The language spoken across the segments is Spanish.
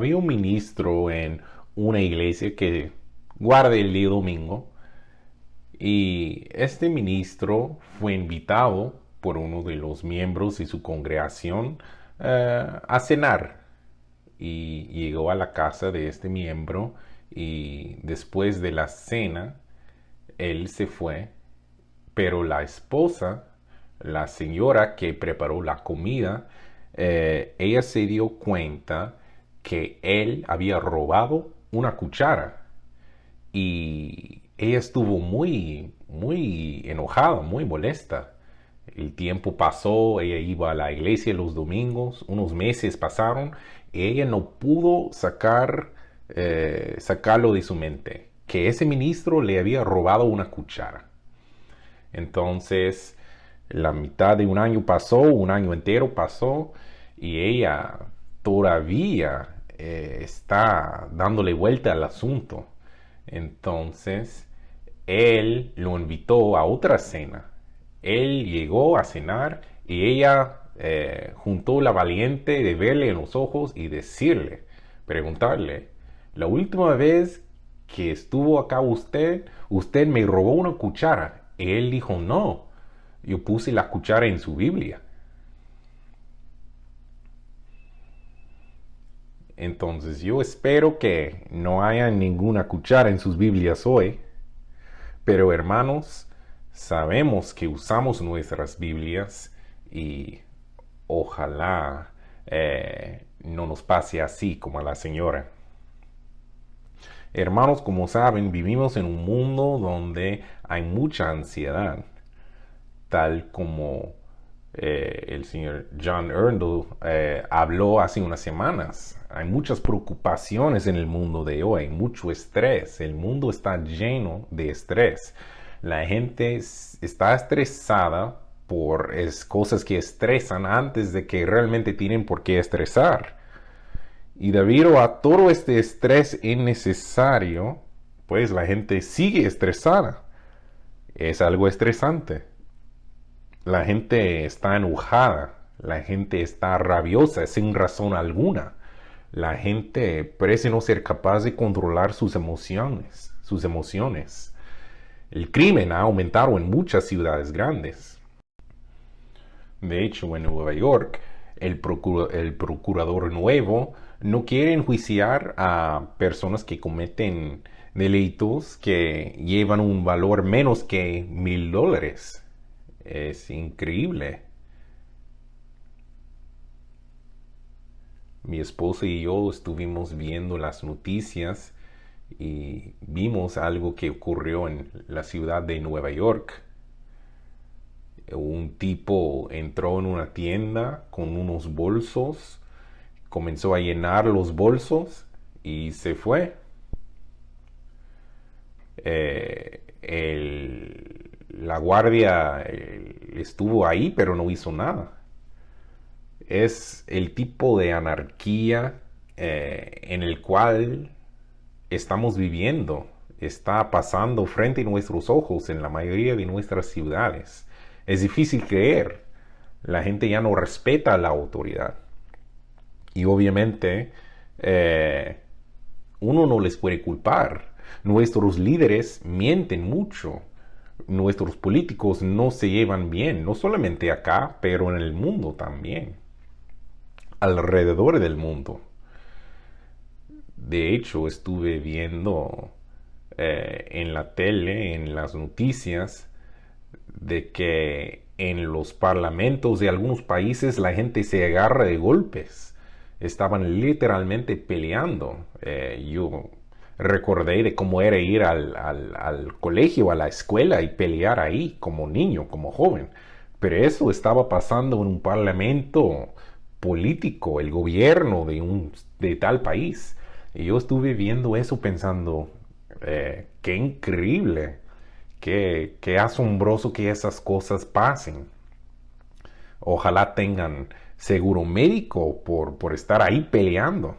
había un ministro en una iglesia que guarda el día domingo y este ministro fue invitado por uno de los miembros de su congregación a cenar y llegó a la casa de este miembro y después de la cena él se fue, pero la esposa, la señora que preparó la comida, ella se dio cuenta que él había robado una cuchara y ella estuvo muy enojada, muy molesta. El tiempo pasó, ella iba a la iglesia los domingos, unos meses pasaron y ella no pudo sacarlo de su mente, que ese ministro le había robado una cuchara. Entonces, la mitad de un año pasó, un año entero pasó, y ella todavía está dándole vuelta al asunto. Entonces, él lo invitó a otra cena. Él llegó a cenar y ella juntó la valiente de verle en los ojos y decirle, preguntarle, la última vez que estuvo acá usted me robó una cuchara. Y él dijo, no, yo puse la cuchara en su Biblia. Entonces yo espero que no haya ninguna cuchara en sus Biblias hoy. Pero hermanos, sabemos que usamos nuestras Biblias y ojalá no nos pase así como a la señora. Hermanos, como saben, vivimos en un mundo donde hay mucha ansiedad, tal como el señor John Erndl habló hace unas semanas. Hay muchas preocupaciones en el mundo de hoy, mucho estrés. El mundo está lleno de estrés. La gente está estresada por cosas que estresan antes de que realmente tienen por qué estresar. Y debido a todo este estrés innecesario, pues la gente sigue estresada. Es algo estresante. La gente está enojada, la gente está rabiosa sin razón alguna. La gente parece no ser capaz de controlar sus emociones, sus emociones. El crimen ha aumentado en muchas ciudades grandes. De hecho, en Nueva York, el procurador nuevo no quiere enjuiciar a personas que cometen delitos que llevan un valor menos que $1,000. Es increíble. Mi esposa y yo estuvimos viendo las noticias y vimos algo que ocurrió en la ciudad de Nueva York. Un tipo entró en una tienda con unos bolsos, comenzó a llenar los bolsos y se fue. La guardia estuvo ahí, pero no hizo nada. Es el tipo de anarquía en el cual estamos viviendo. Está pasando frente a nuestros ojos en la mayoría de nuestras ciudades. Es difícil creer. La gente ya no respeta a la autoridad. Y obviamente uno no les puede culpar. Nuestros líderes mienten mucho. Nuestros políticos no se llevan bien, no solamente acá, pero en el mundo también. Alrededor del mundo. De hecho, estuve viendo en la tele, en las noticias, de que en los parlamentos de algunos países la gente se agarra de golpes. Estaban literalmente peleando. Yo recordé de cómo era ir al colegio, a la escuela y pelear ahí como niño, como joven. Pero eso estaba pasando en un parlamento político, el gobierno de tal país. Y yo estuve viendo eso pensando, qué increíble, qué asombroso que esas cosas pasen. Ojalá tengan seguro médico por estar ahí peleando.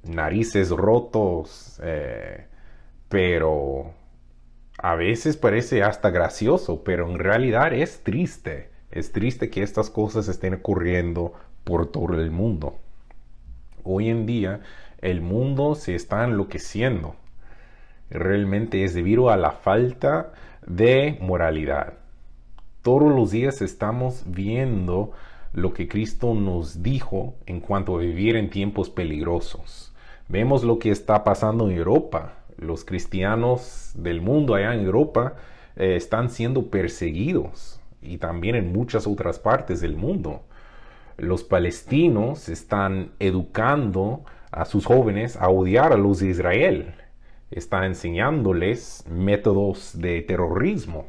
Narices rotos, pero a veces parece hasta gracioso, pero en realidad es triste. Es triste que estas cosas estén ocurriendo por todo el mundo. Hoy en día el mundo se está enloqueciendo. Realmente es debido a la falta de moralidad. Todos los días estamos viendo lo que Cristo nos dijo en cuanto a vivir en tiempos peligrosos. Vemos lo que está pasando en Europa. Los cristianos del mundo allá en Europa están siendo perseguidos, y también en muchas otras partes del mundo. Los palestinos están educando a sus jóvenes a odiar a los de Israel. Está enseñándoles métodos de terrorismo.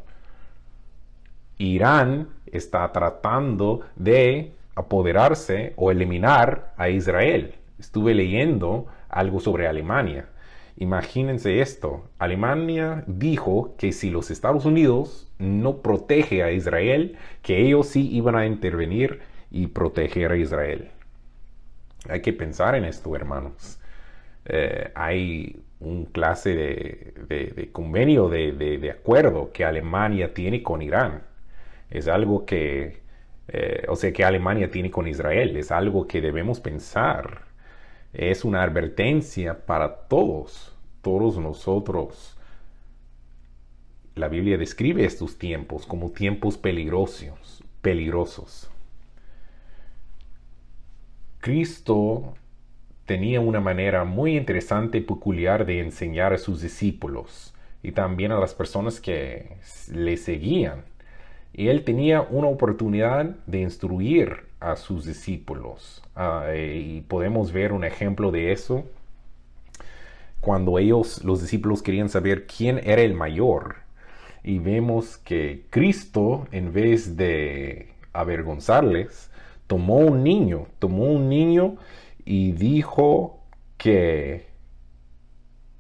Irán está tratando de apoderarse o eliminar a Israel. Estuve leyendo algo sobre Alemania. Imagínense esto. Alemania dijo que si los Estados Unidos no protege a Israel, que ellos sí iban a intervenir y proteger a Israel. Hay que pensar en esto, hermanos. Hay un clase de convenio, de acuerdo que Alemania tiene con Irán. Es algo que, que Alemania tiene con Israel. Es algo que debemos pensar. Es una advertencia para todos nosotros. La Biblia describe estos tiempos como tiempos peligrosos. Cristo tenía una manera muy interesante y peculiar de enseñar a sus discípulos y también a las personas que le seguían. Y él tenía una oportunidad de instruir a sus discípulos. Y podemos ver un ejemplo de eso cuando los discípulos, querían saber quién era el mayor. Y vemos que Cristo, en vez de avergonzarles, tomó un niño y dijo que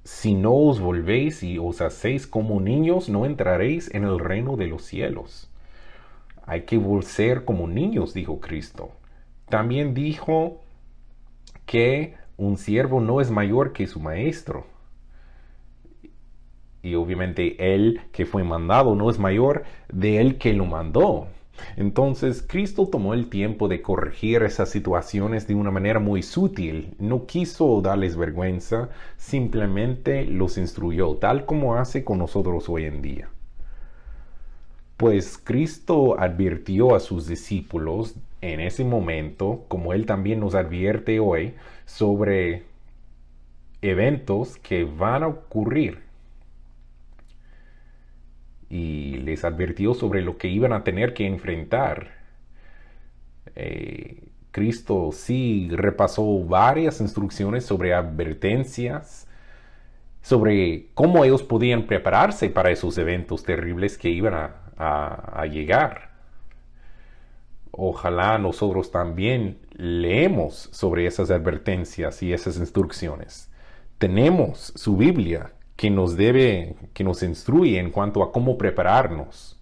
si no os volvéis y os hacéis como niños, no entraréis en el reino de los cielos. Hay que ser como niños, dijo Cristo. También dijo que un siervo no es mayor que su maestro. Y obviamente él que fue mandado no es mayor de él que lo mandó. Entonces Cristo tomó el tiempo de corregir esas situaciones de una manera muy sutil. No quiso darles vergüenza, simplemente los instruyó, tal como hace con nosotros hoy en día. Pues Cristo advirtió a sus discípulos en ese momento, como Él también nos advierte hoy, sobre eventos que van a ocurrir. Y les advirtió sobre lo que iban a tener que enfrentar. Cristo sí repasó varias instrucciones sobre advertencias, sobre cómo ellos podían prepararse para esos eventos terribles que iban a llegar. Ojalá nosotros también leemos sobre esas advertencias y esas instrucciones. Tenemos su Biblia que nos instruye en cuanto a cómo prepararnos.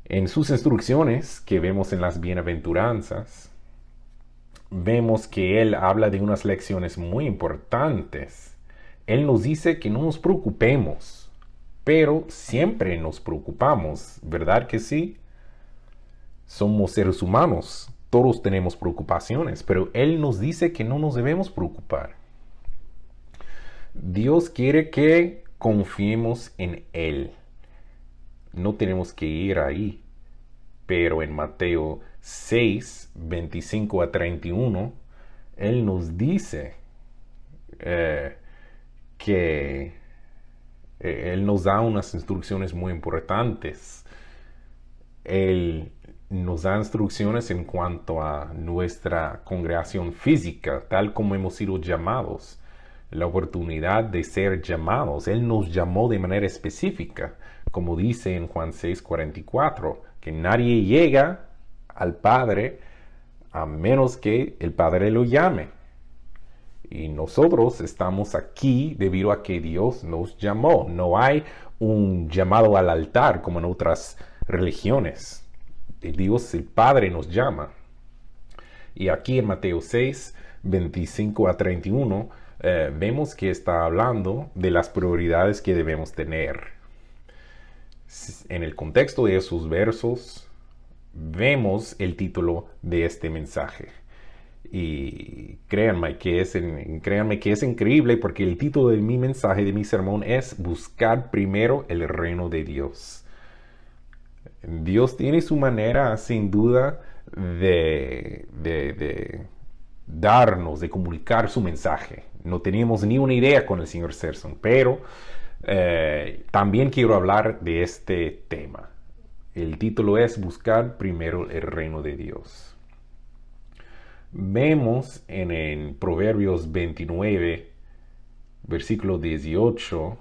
En sus instrucciones que vemos en las bienaventuranzas, vemos que Él habla de unas lecciones muy importantes. Él nos dice que no nos preocupemos, pero siempre nos preocupamos, ¿verdad que sí? Somos seres humanos, todos tenemos preocupaciones, pero Él nos dice que no nos debemos preocupar. Dios quiere que confiemos en Él. No tenemos que ir ahí, pero en Mateo 6, 25 a 31, Él nos dice que Él nos da unas instrucciones muy importantes. Él nos da instrucciones en cuanto a nuestra congregación física, tal como hemos sido llamados, la oportunidad de ser llamados. Él nos llamó de manera específica, como dice en Juan 6:44, que nadie llega al Padre a menos que el Padre lo llame. Y nosotros estamos aquí debido a que Dios nos llamó. No hay un llamado al altar como en otras religiones. Dios el Padre nos llama. Y aquí en Mateo 6, 25 a 31, vemos que está hablando de las prioridades que debemos tener. En el contexto de esos versos, vemos el título de este mensaje. Y créanme que es increíble porque el título de mi mensaje, de mi sermón, es Buscar primero el reino de Dios. Dios tiene su manera, sin duda, de darnos, de comunicar su mensaje. No teníamos ni una idea con el señor Serson, pero también quiero hablar de este tema. El título es Buscar primero el reino de Dios. Vemos en Proverbios 29, versículo 18,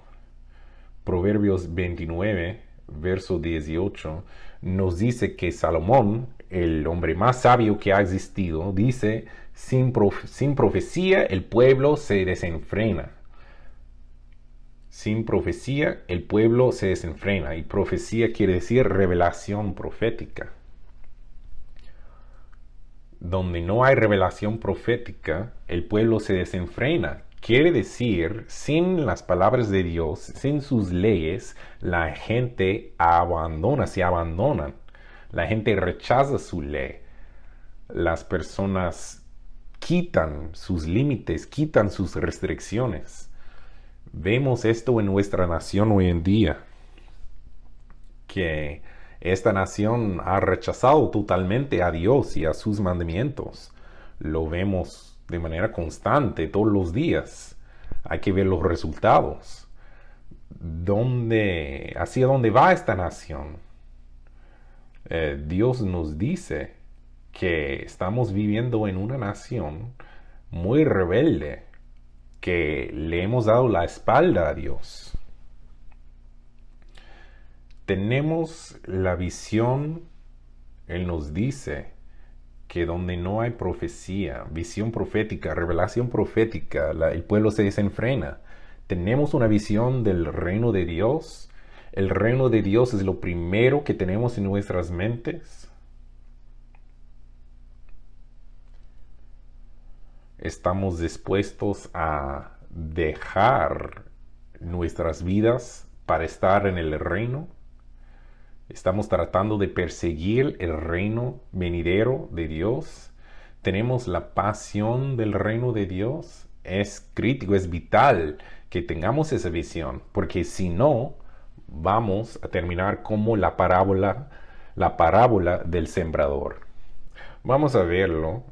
Proverbios 29, verso 18, nos dice que Salomón, el hombre más sabio que ha existido, dice, sin profecía el pueblo se desenfrena. Sin profecía el pueblo se desenfrena. Y profecía quiere decir revelación profética. Donde no hay revelación profética, el pueblo se desenfrena. Quiere decir, sin las palabras de Dios, sin sus leyes, la gente se abandonan. La gente rechaza su ley. Las personas quitan sus límites, quitan sus restricciones. Vemos esto en nuestra nación hoy en día, que esta nación ha rechazado totalmente a Dios y a sus mandamientos. Lo vemos de manera constante todos los días. Hay que ver los resultados. ¿Hacia dónde va esta nación? Dios nos dice que estamos viviendo en una nación muy rebelde, que le hemos dado la espalda a Dios. Tenemos la visión, Él nos dice que donde no hay profecía, visión profética, revelación profética, el pueblo se desenfrena. Tenemos una visión del reino de Dios. El reino de Dios es lo primero que tenemos en nuestras mentes. Estamos dispuestos a dejar nuestras vidas para estar en el reino. Estamos tratando de perseguir el reino venidero de Dios. Tenemos la pasión del reino de Dios. Es crítico, es vital que tengamos esa visión, porque si no, vamos a terminar como la parábola del sembrador. Vamos a verlo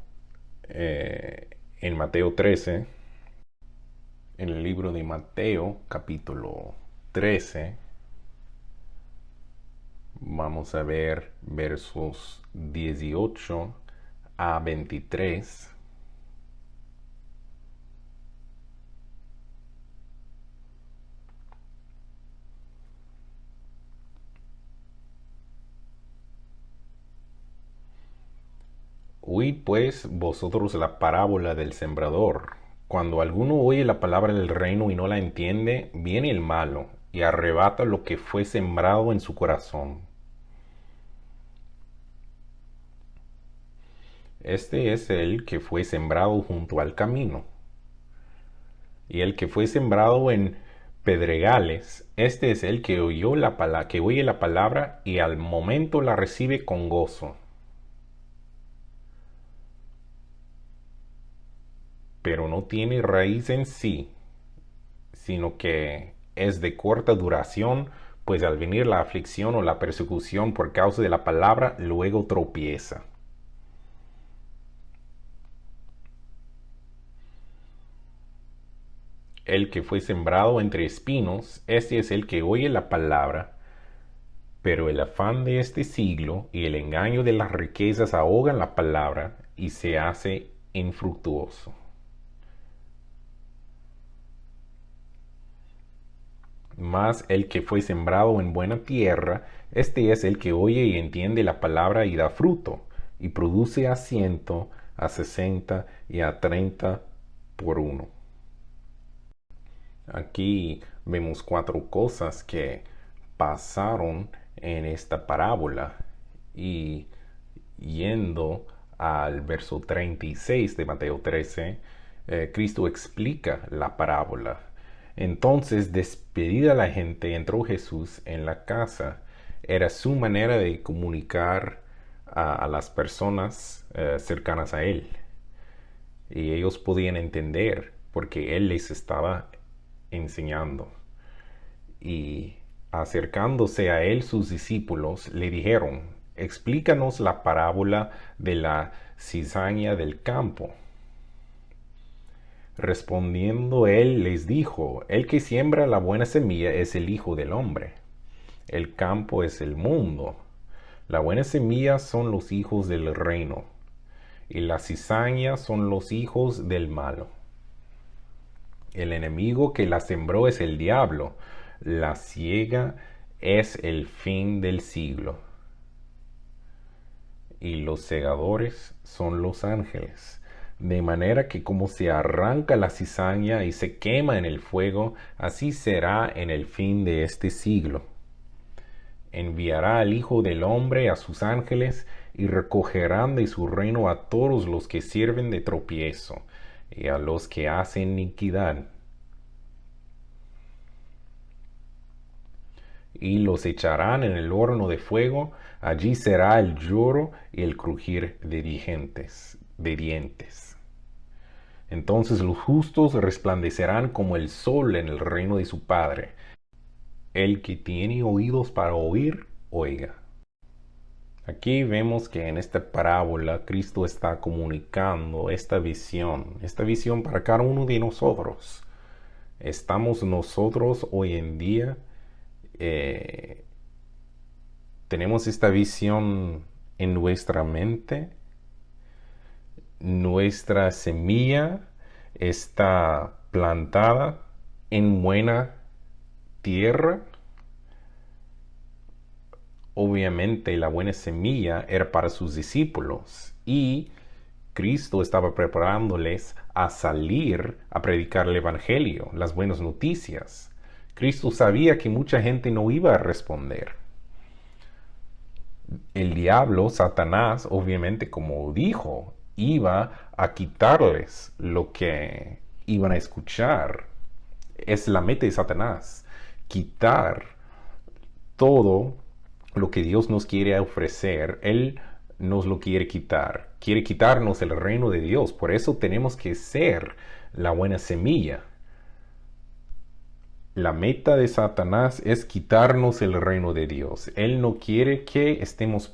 en Mateo 13, en el libro de Mateo, capítulo 13. Vamos a ver versos 18 a 23. Oíd pues vosotros la parábola del sembrador. Cuando alguno oye la palabra del reino y no la entiende, viene el malo y arrebata lo que fue sembrado en su corazón. Este es el que fue sembrado junto al camino. Y el que fue sembrado en pedregales, este es el que oye la palabra y al momento la recibe con gozo. Pero no tiene raíz en sí, sino que es de corta duración, pues al venir la aflicción o la persecución por causa de la palabra, luego tropieza. El que fue sembrado entre espinos, este es el que oye la palabra, pero el afán de este siglo y el engaño de las riquezas ahogan la palabra y se hace infructuoso. Mas el que fue sembrado en buena tierra, este es el que oye y entiende la palabra y da fruto, y produce a 100, a 60 y a 30 por uno. Aquí vemos 4 cosas que pasaron en esta parábola. Y yendo al verso 36 de Mateo 13, Cristo explica la parábola. Entonces, despedida la gente, entró Jesús en la casa. Era su manera de comunicar a las personas cercanas a él. y ellos podían entender porque Él les estaba enseñando. Y acercándose a Él sus discípulos le dijeron, explícanos la parábola de la cizaña del campo. Respondiendo él les dijo, el que siembra la buena semilla es el Hijo del Hombre. El campo es el mundo. La buena semilla son los hijos del reino, y la cizaña son los hijos del malo. El enemigo que la sembró es el diablo. La siega es el fin del siglo. Y los segadores son los ángeles. De manera que como se arranca la cizaña y se quema en el fuego, así será en el fin de este siglo. Enviará al Hijo del Hombre a sus ángeles y recogerán de su reino a todos los que sirven de tropiezo y a los que hacen iniquidad. Y los echarán en el horno de fuego, allí será el lloro y el crujir de dientes. Entonces los justos resplandecerán como el sol en el reino de su Padre. El que tiene oídos para oír, oiga. Aquí vemos que en esta parábola Cristo está comunicando esta visión para cada uno de nosotros. Estamos nosotros hoy en día, tenemos esta visión en nuestra mente, nuestra semilla está plantada en buena tierra. Obviamente la buena semilla era para sus discípulos y Cristo estaba preparándoles a salir a predicar el Evangelio, las buenas noticias. Cristo sabía que mucha gente no iba a responder. El diablo, Satanás, obviamente, como dijo, iba a quitarles lo que iban a escuchar. Es la meta de Satanás, quitar todo lo que Dios nos quiere ofrecer. Él nos lo quiere quitar. Quiere quitarnos el reino de Dios. Por eso tenemos que ser la buena semilla. La meta de Satanás es quitarnos el reino de Dios. Él no quiere que que seamos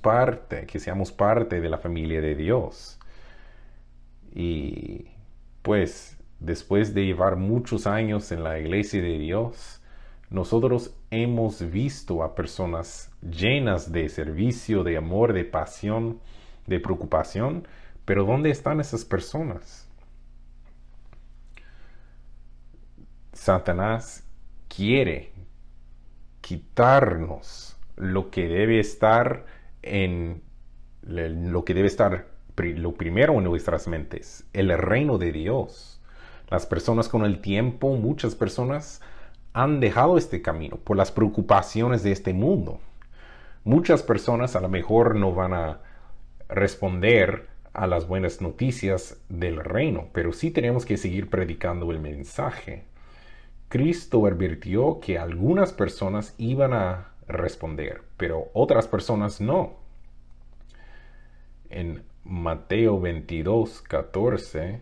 parte de la familia de Dios. Y pues después de llevar muchos años en la iglesia de Dios, nosotros hemos visto a personas llenas de servicio, de amor, de pasión, de preocupación, pero ¿dónde están esas personas? Satanás quiere quitarnos lo que debe estar lo primero en nuestras mentes, el reino de Dios. Las personas con el tiempo, muchas personas han dejado este camino por las preocupaciones de este mundo. Muchas personas a lo mejor no van a responder a las buenas noticias del reino, pero sí tenemos que seguir predicando el mensaje. Cristo advirtió que algunas personas iban a responder, pero otras personas no. En Mateo 22, 14,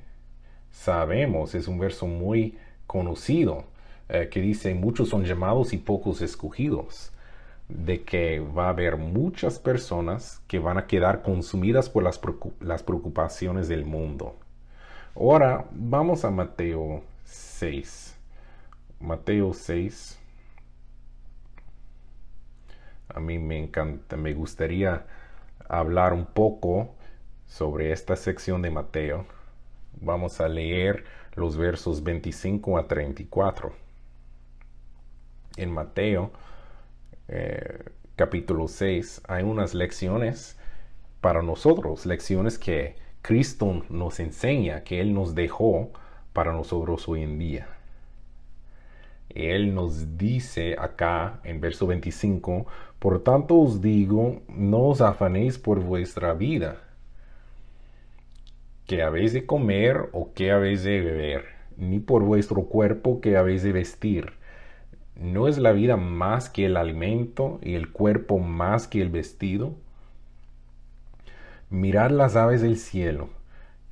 sabemos, es un verso muy conocido, que dice, muchos son llamados y pocos escogidos, de que va a haber muchas personas que van a quedar consumidas por las preocupaciones del mundo. Ahora vamos a Mateo 6. Mateo 6. A mí me encanta, me gustaría hablar un poco sobre esta sección de Mateo. Vamos a leer los versos 25 a 34. En Mateo, capítulo 6, hay unas lecciones para nosotros, lecciones que Cristo nos enseña, que Él nos dejó para nosotros hoy en día. Él nos dice acá en verso 25, por tanto os digo, no os afanéis por vuestra vida, que habéis de comer o que habéis de beber, ni por vuestro cuerpo que habéis de vestir. ¿No es la vida más que el alimento y el cuerpo más que el vestido? Mirad las aves del cielo,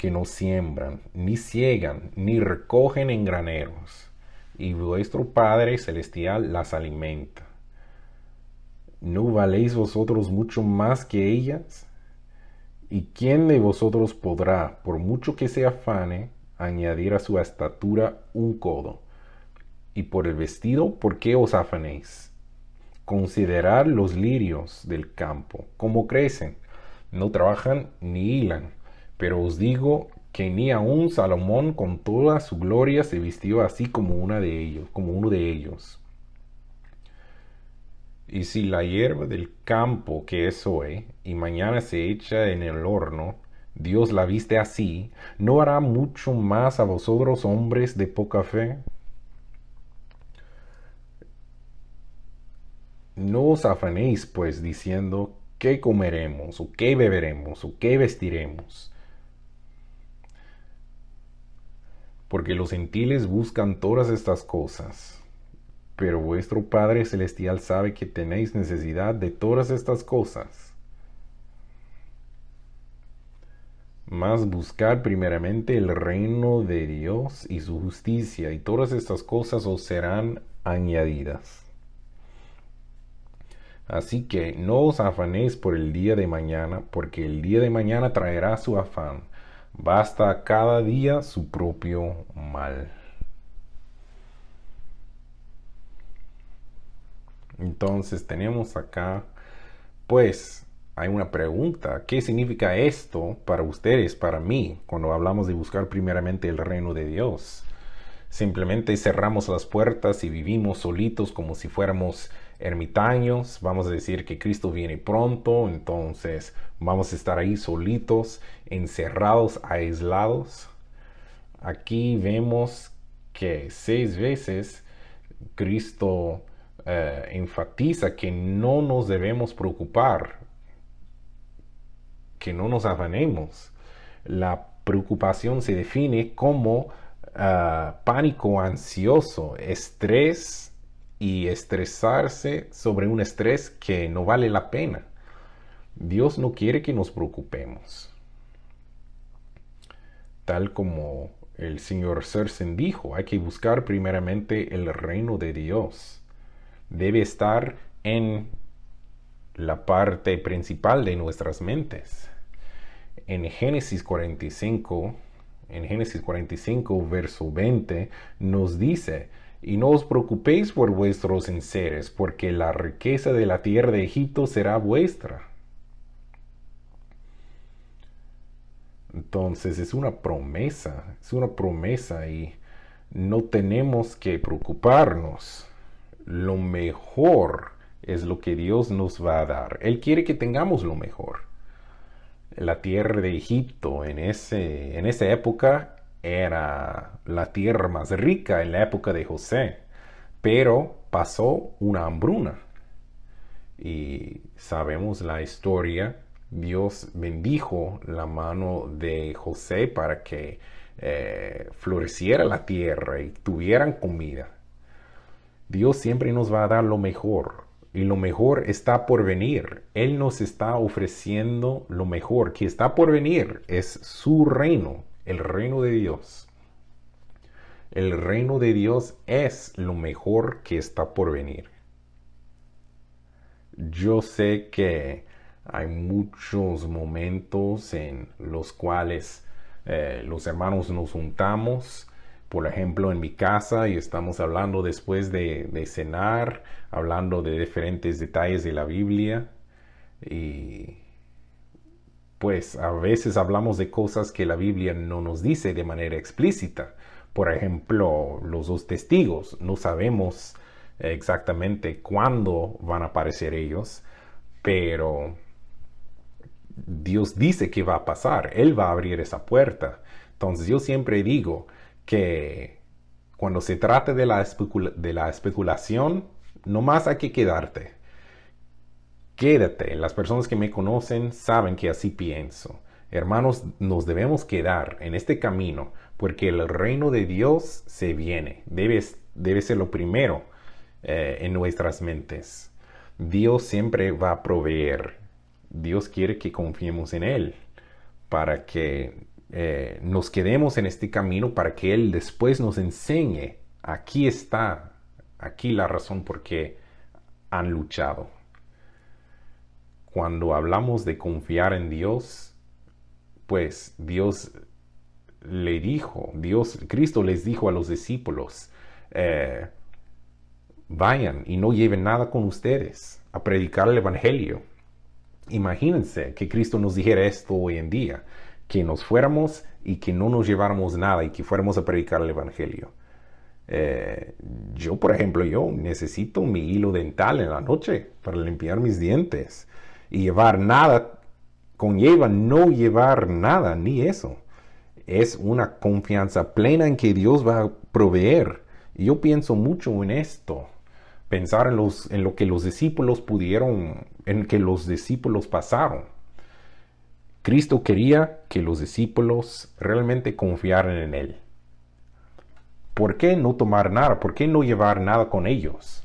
que no siembran, ni ciegan, ni recogen en graneros, y vuestro Padre Celestial las alimenta. ¿No valéis vosotros mucho más que ellas? ¿Y quién de vosotros podrá, por mucho que se afane, añadir a su estatura un codo? Y por el vestido, ¿por qué os afanéis? Considerad los lirios del campo, cómo crecen. No trabajan ni hilan. Pero os digo que ni aun Salomón con toda su gloria se vistió así como uno de ellos. Y si la hierba del campo que es hoy y mañana se echa en el horno, Dios la viste así, ¿no hará mucho más a vosotros, hombres de poca fe? No os afanéis, pues, diciendo, ¿qué comeremos? ¿O qué beberemos? ¿O qué vestiremos? Porque los gentiles buscan todas estas cosas. Pero vuestro Padre Celestial sabe que tenéis necesidad de todas estas cosas. Mas buscad primeramente el reino de Dios y su justicia, y todas estas cosas os serán añadidas. Así que no os afanéis por el día de mañana, porque el día de mañana traerá su afán. Basta cada día su propio mal. Entonces tenemos acá, pues, hay una pregunta. ¿Qué significa esto para ustedes, para mí, cuando hablamos de buscar primeramente el reino de Dios? Simplemente cerramos las puertas y vivimos solitos como si fuéramos ermitaños. Vamos a decir que Cristo viene pronto, entonces vamos a estar ahí solitos, encerrados, aislados. Aquí vemos que 6 veces Cristo enfatiza que no nos debemos preocupar, que no nos afanemos. La preocupación se define como pánico ansioso, estrés y estresarse sobre un estrés que no vale la pena. Dios no quiere que nos preocupemos. Tal como el señor Sersen dijo, hay que buscar primeramente el reino de Dios. Debe estar en la parte principal de nuestras mentes. En Génesis 45, verso 20, nos dice, y no os preocupéis por vuestros enseres, porque la riqueza de la tierra de Egipto será vuestra. Entonces es una promesa y no tenemos que preocuparnos. Lo mejor es lo que Dios nos va a dar. Él quiere que tengamos lo mejor. La tierra de Egipto en esa época era la tierra más rica en la época de José, pero pasó una hambruna. Y sabemos la historia. Dios bendijo la mano de José para que floreciera la tierra y tuvieran comida. Dios siempre nos va a dar lo mejor y lo mejor está por venir. Él nos está ofreciendo lo mejor que está por venir. Es su reino, el reino de Dios. El reino de Dios es lo mejor que está por venir. Yo sé que hay muchos momentos en los cuales los hermanos nos juntamos, por ejemplo en mi casa, y estamos hablando después de cenar, hablando de diferentes detalles de la Biblia, y pues a veces hablamos de cosas que la Biblia no nos dice de manera explícita. Por ejemplo, los 2 testigos, no sabemos exactamente cuándo van a aparecer ellos, pero Dios dice que va a pasar, Él va a abrir esa puerta. Entonces yo siempre digo que cuando se trata de la especulación, no más hay que quedarte. Quédate, las personas que me conocen saben que así pienso. Hermanos, nos debemos quedar en este camino porque el reino de Dios se viene. Debe ser lo primero en nuestras mentes. Dios siempre va a proveer. Dios quiere que confiemos en Él para que nos quedemos en este camino para que Él después nos enseñe. Aquí está, aquí la razón por qué han luchado. Cuando hablamos de confiar en Dios, pues Dios le dijo, Cristo les dijo a los discípulos, vayan y no lleven nada con ustedes a predicar el Evangelio. Imagínense que Cristo nos dijera esto hoy en día, que nos fuéramos y que no nos lleváramos nada y que fuéramos a predicar el Evangelio. Yo, por ejemplo, yo necesito mi hilo dental en la noche para limpiar mis dientes. Y llevar nada conlleva no llevar nada, ni eso. Es una confianza plena en que Dios va a proveer. Y yo pienso mucho en esto. Pensar en lo que los discípulos pudieron, en que los discípulos pasaron. Cristo quería que los discípulos realmente confiaran en Él. ¿Por qué no tomar nada? ¿Por qué no llevar nada con ellos?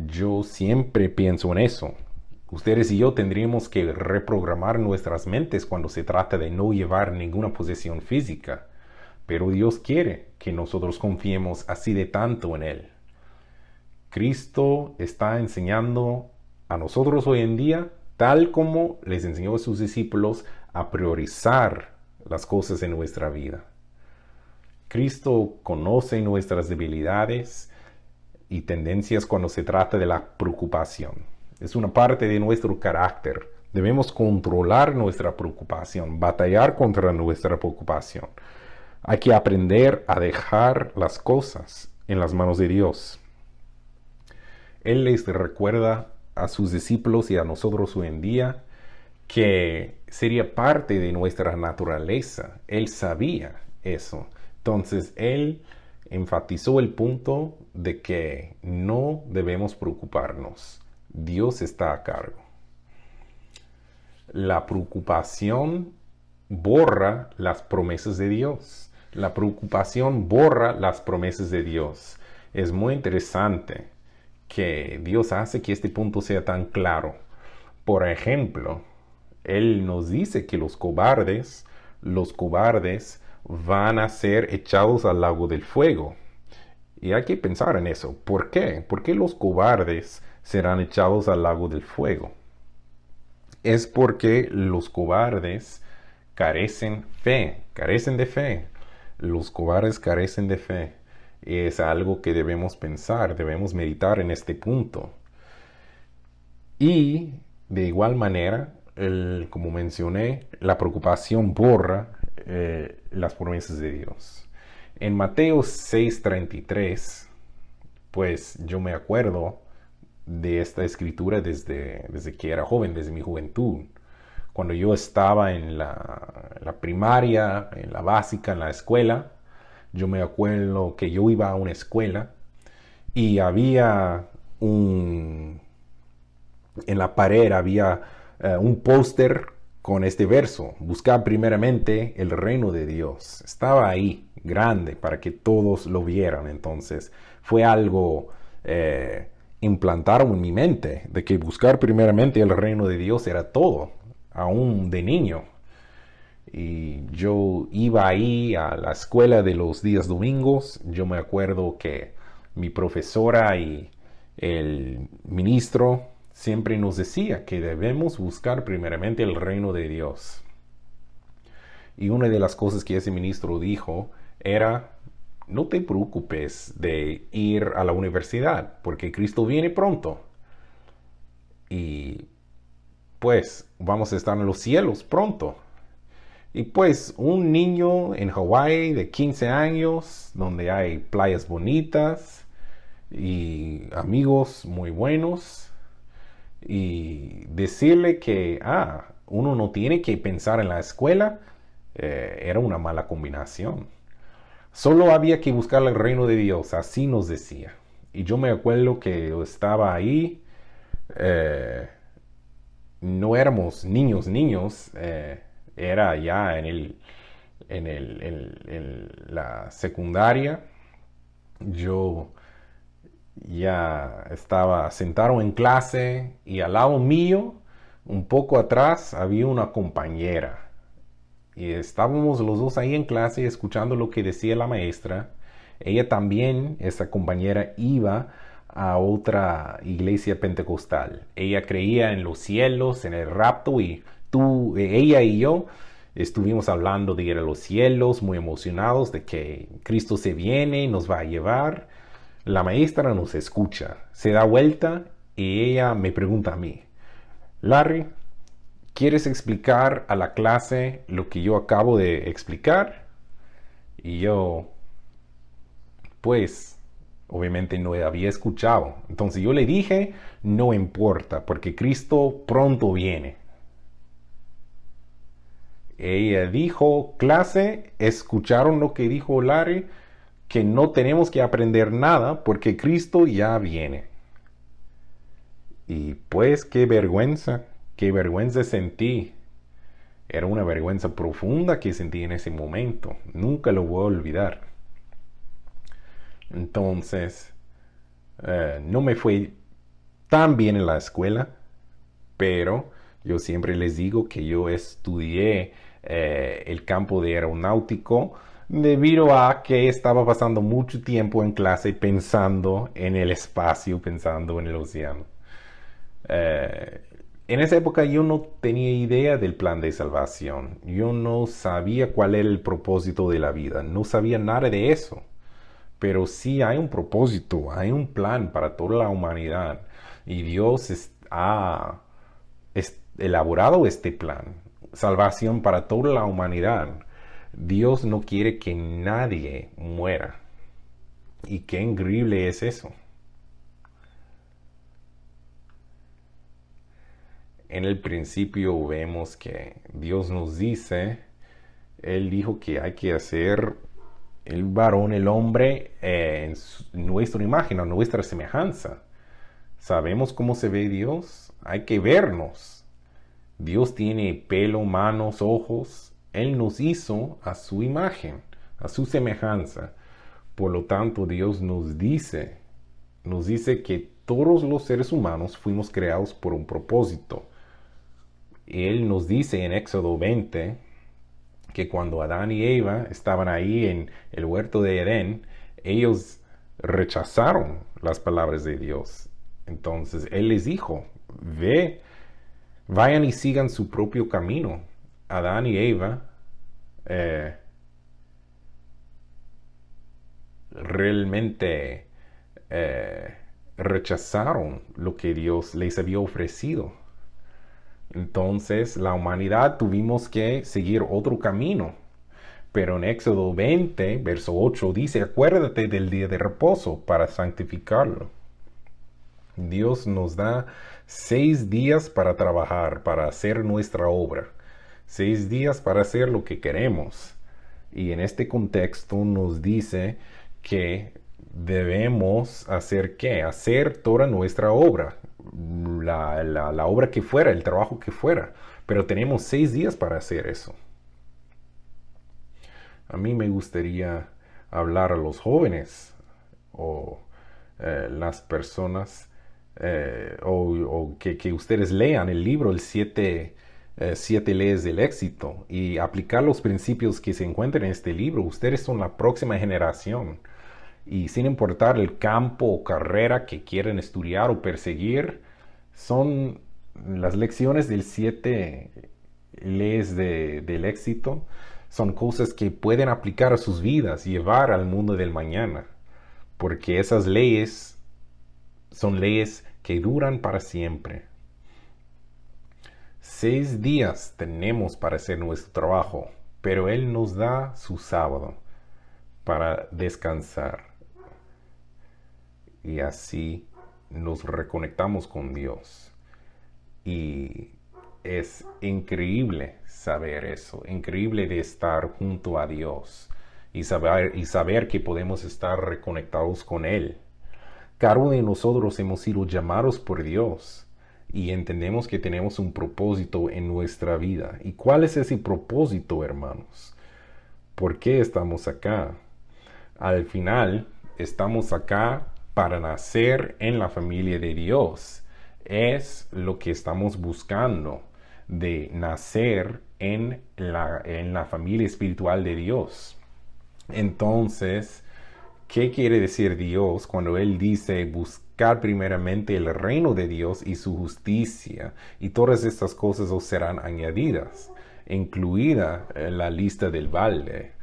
Yo siempre pienso en eso. Ustedes y yo tendríamos que reprogramar nuestras mentes cuando se trata de no llevar ninguna posesión física. Pero Dios quiere que nosotros confiemos así de tanto en Él. Cristo está enseñando a nosotros hoy en día, tal como les enseñó a sus discípulos, a priorizar las cosas en nuestra vida. Cristo conoce nuestras debilidades y tendencias cuando se trata de la preocupación. Es una parte de nuestro carácter. Debemos controlar nuestra preocupación, batallar contra nuestra preocupación. Hay que aprender a dejar las cosas en las manos de Dios. Él les recuerda a sus discípulos y a nosotros hoy en día que sería parte de nuestra naturaleza. Él sabía eso. Entonces, Él enfatizó el punto de que no debemos preocuparnos. Dios está a cargo. La preocupación borra las promesas de Dios. La preocupación borra las promesas de Dios. Es muy interesante que Dios hace que este punto sea tan claro. Por ejemplo, Él nos dice que los cobardes van a ser echados al lago del fuego. Y hay que pensar en eso. ¿Por qué? ¿Por qué los cobardes serán echados al lago del fuego? Es porque los cobardes carecen de fe. Los cobardes carecen de fe. Es algo que debemos pensar, debemos meditar en este punto. Y de igual manera, como mencioné, la preocupación borra las promesas de Dios. En Mateo 6:33, pues yo me acuerdo de esta escritura desde que era joven, desde mi juventud. Cuando yo estaba en la primaria, en la básica, en la escuela, yo me acuerdo que yo iba a una escuela y había en la pared había un póster con este verso: buscar primeramente el reino de Dios. Estaba ahí, grande, para que todos lo vieran. Entonces fue algo implantado en mi mente, de que buscar primeramente el reino de Dios era todo, aún de niño. Y yo iba ahí a la escuela de los días domingos. Yo me acuerdo que mi profesora y el ministro siempre nos decía que debemos buscar primeramente el reino de Dios. Y una de las cosas que ese ministro dijo era: no te preocupes de ir a la universidad, porque Cristo viene pronto. Y pues vamos a estar en los cielos pronto. Y pues un niño en Hawái de 15 años, donde hay playas bonitas y amigos muy buenos, y decirle que uno no tiene que pensar en la escuela, era una mala combinación. Solo había que buscar el reino de Dios, así nos decía. Y yo me acuerdo que yo estaba ahí, no éramos niños, era ya en la secundaria. Yo ya estaba sentado en clase y al lado mío, un poco atrás, había una compañera Y estábamos los dos ahí en clase escuchando lo que decía la maestra. Ella también, esa compañera, iba a otra iglesia pentecostal. Ella creía en los cielos, en el rapto, y ella y yo estuvimos hablando de ir a los cielos, muy emocionados de que Cristo se viene y nos va a llevar. La maestra nos escucha, se da vuelta y ella me pregunta a mí: Larry, ¿quieres explicar a la clase lo que yo acabo de explicar? Y yo, pues, obviamente no había escuchado. Entonces yo le dije: no importa, porque Cristo pronto viene. Ella dijo: clase, ¿escucharon lo que dijo Larry? Que no tenemos que aprender nada porque Cristo ya viene. Y pues qué vergüenza sentí. Era una vergüenza profunda que sentí en ese momento. Nunca lo voy a olvidar. Entonces, no me fue tan bien en la escuela, pero yo siempre les digo que yo estudié el campo de aeronáutico debido a que estaba pasando mucho tiempo en clase pensando en el espacio, pensando en el océano. Eh, en esa época yo no tenía idea del plan de salvación. Yo no sabía cuál era el propósito de la vida. No sabía nada de eso. Pero sí hay un propósito, hay un plan para toda la humanidad. Y Dios ha elaborado este plan. Salvación para toda la humanidad. Dios no quiere que nadie muera. Y qué increíble es eso. En el principio vemos que Dios nos dice, Él dijo que hay que hacer el varón, el hombre, en nuestra imagen, a nuestra semejanza. ¿Sabemos cómo se ve Dios? Hay que vernos. Dios tiene pelo, manos, ojos. Él nos hizo a su imagen, a su semejanza. Por lo tanto, Dios nos dice que todos los seres humanos fuimos creados por un propósito. Él nos dice en Éxodo 20 que cuando Adán y Eva estaban ahí en el huerto de Edén, ellos rechazaron las palabras de Dios. Entonces Él les dijo: vayan y sigan su propio camino. Adán y Eva realmente rechazaron lo que Dios les había ofrecido. Entonces la humanidad tuvimos que seguir otro camino. Pero en Éxodo 20, verso 8 dice: acuérdate del día de reposo para santificarlo. Dios nos da 6 días para trabajar, para hacer nuestra obra. 6 días para hacer lo que queremos. Y en este contexto nos dice que debemos hacer ¿qué? Hacer toda nuestra obra. La obra que fuera, el trabajo que fuera. Pero tenemos 6 días para hacer eso. A mí me gustaría hablar a los jóvenes o las personas o que ustedes lean el libro, el siete leyes del éxito, y aplicar los principios que se encuentran en este libro. Ustedes son la próxima generación. Y sin importar el campo o carrera que quieren estudiar o perseguir, son las lecciones del 7 leyes del éxito. Son cosas que pueden aplicar a sus vidas y llevar al mundo del mañana. Porque esas leyes son leyes que duran para siempre. 6 días tenemos para hacer nuestro trabajo, pero Él nos da su sábado para descansar. Y así nos reconectamos con Dios. Y es increíble saber eso, increíble de estar junto a Dios y saber que podemos estar reconectados con Él. Cada uno de nosotros hemos sido llamados por Dios y entendemos que tenemos un propósito en nuestra vida. ¿Y cuál es ese propósito, hermanos? ¿Por qué estamos acá? Al final, estamos acá para nacer en la familia de Dios. Es lo que estamos buscando, de nacer en la familia espiritual de Dios. Entonces, ¿qué quiere decir Dios cuando Él dice buscar primeramente el reino de Dios y su justicia, y todas estas cosas os serán añadidas, incluida la lista del balde?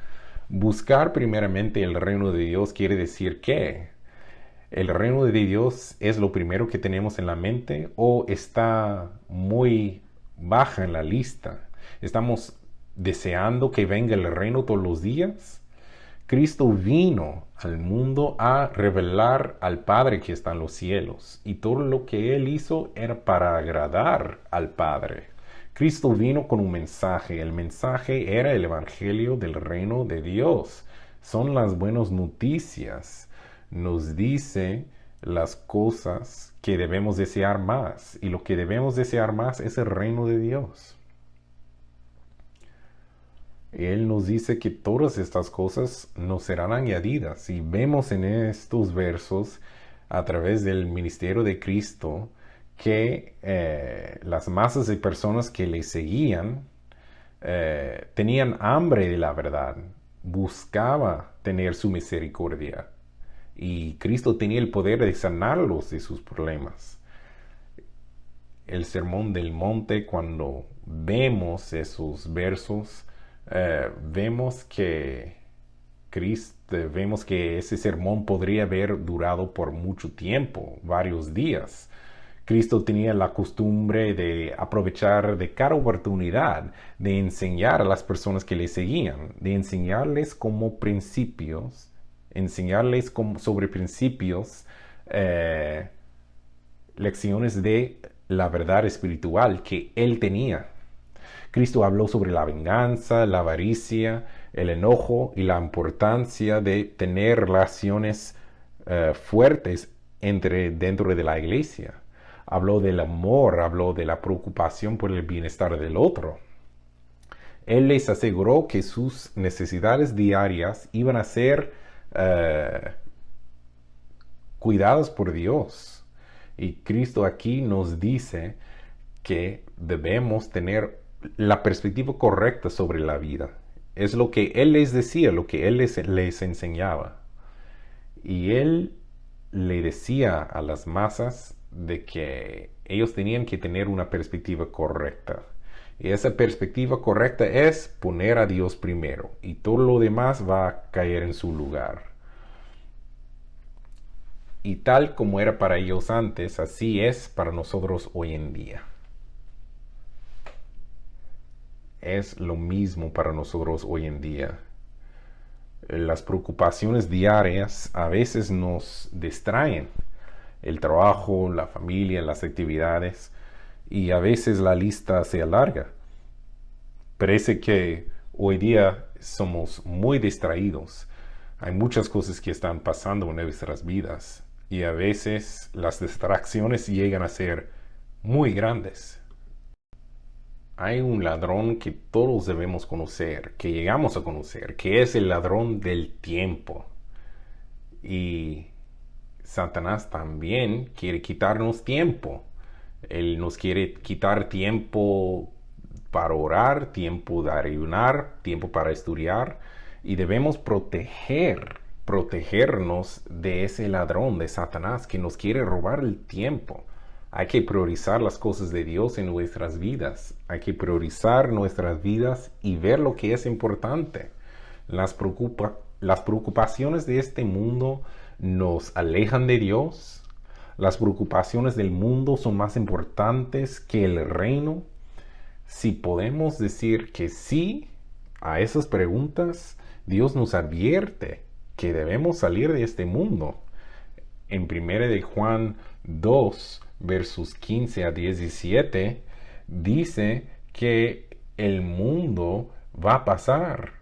Buscar primeramente el reino de Dios quiere decir que el reino de Dios es lo primero que tenemos en la mente o está muy baja en la lista. Estamos deseando que venga el reino todos los días. Cristo vino al mundo a revelar al Padre que está en los cielos, y todo lo que Él hizo era para agradar al Padre. Cristo vino con un mensaje. El mensaje era el Evangelio del reino de Dios. Son las buenas noticias. Nos dice las cosas que debemos desear más, y lo que debemos desear más es el reino de Dios. Él nos dice que todas estas cosas nos serán añadidas. Y vemos en estos versos, a través del ministerio de Cristo, que las masas de personas que le seguían tenían hambre de la verdad, buscaba tener su misericordia. Y Cristo tenía el poder de sanarlos de sus problemas. El Sermón del Monte, cuando vemos esos versos, vemos que vemos que ese sermón podría haber durado por mucho tiempo, varios días. Cristo tenía la costumbre de aprovechar de cada oportunidad de enseñar a las personas que le seguían, de enseñarles como principios, sobre principios, lecciones de la verdad espiritual que él tenía. Cristo habló sobre la venganza, la avaricia, el enojo y la importancia de tener relaciones fuertes dentro de la iglesia. Habló del amor, habló de la preocupación por el bienestar del otro. Él les aseguró que sus necesidades diarias iban a ser cuidadas por Dios. Y Cristo aquí nos dice que debemos tener la perspectiva correcta sobre la vida. Es lo que Él les decía, lo que Él les enseñaba. Y Él le decía a las masas de que ellos tenían que tener una perspectiva correcta. Y esa perspectiva correcta es poner a Dios primero, y todo lo demás va a caer en su lugar. Y tal como era para ellos antes, así es para nosotros hoy en día. Es lo mismo para nosotros hoy en día. Las preocupaciones diarias a veces nos distraen. El trabajo, la familia, las actividades, y a veces la lista se alarga. Parece que hoy día somos muy distraídos. Hay muchas cosas que están pasando en nuestras vidas, y a veces las distracciones llegan a ser muy grandes. Hay un ladrón que todos debemos conocer, que llegamos a conocer, que es el ladrón del tiempo. Y Satanás también quiere quitarnos tiempo. Él nos quiere quitar tiempo para orar, tiempo de ayunar, tiempo para estudiar. Y debemos protegernos de ese ladrón, de Satanás, que nos quiere robar el tiempo. Hay que priorizar las cosas de Dios en nuestras vidas. Hay que priorizar nuestras vidas y ver lo que es importante. Las preocupaciones de este mundo nos alejan de Dios. Las preocupaciones del mundo son más importantes que el reino. Si podemos decir que sí a esas preguntas, Dios nos advierte que debemos salir de este mundo. En 1 de Juan 2, versos 15 a 17, dice que el mundo va a pasar.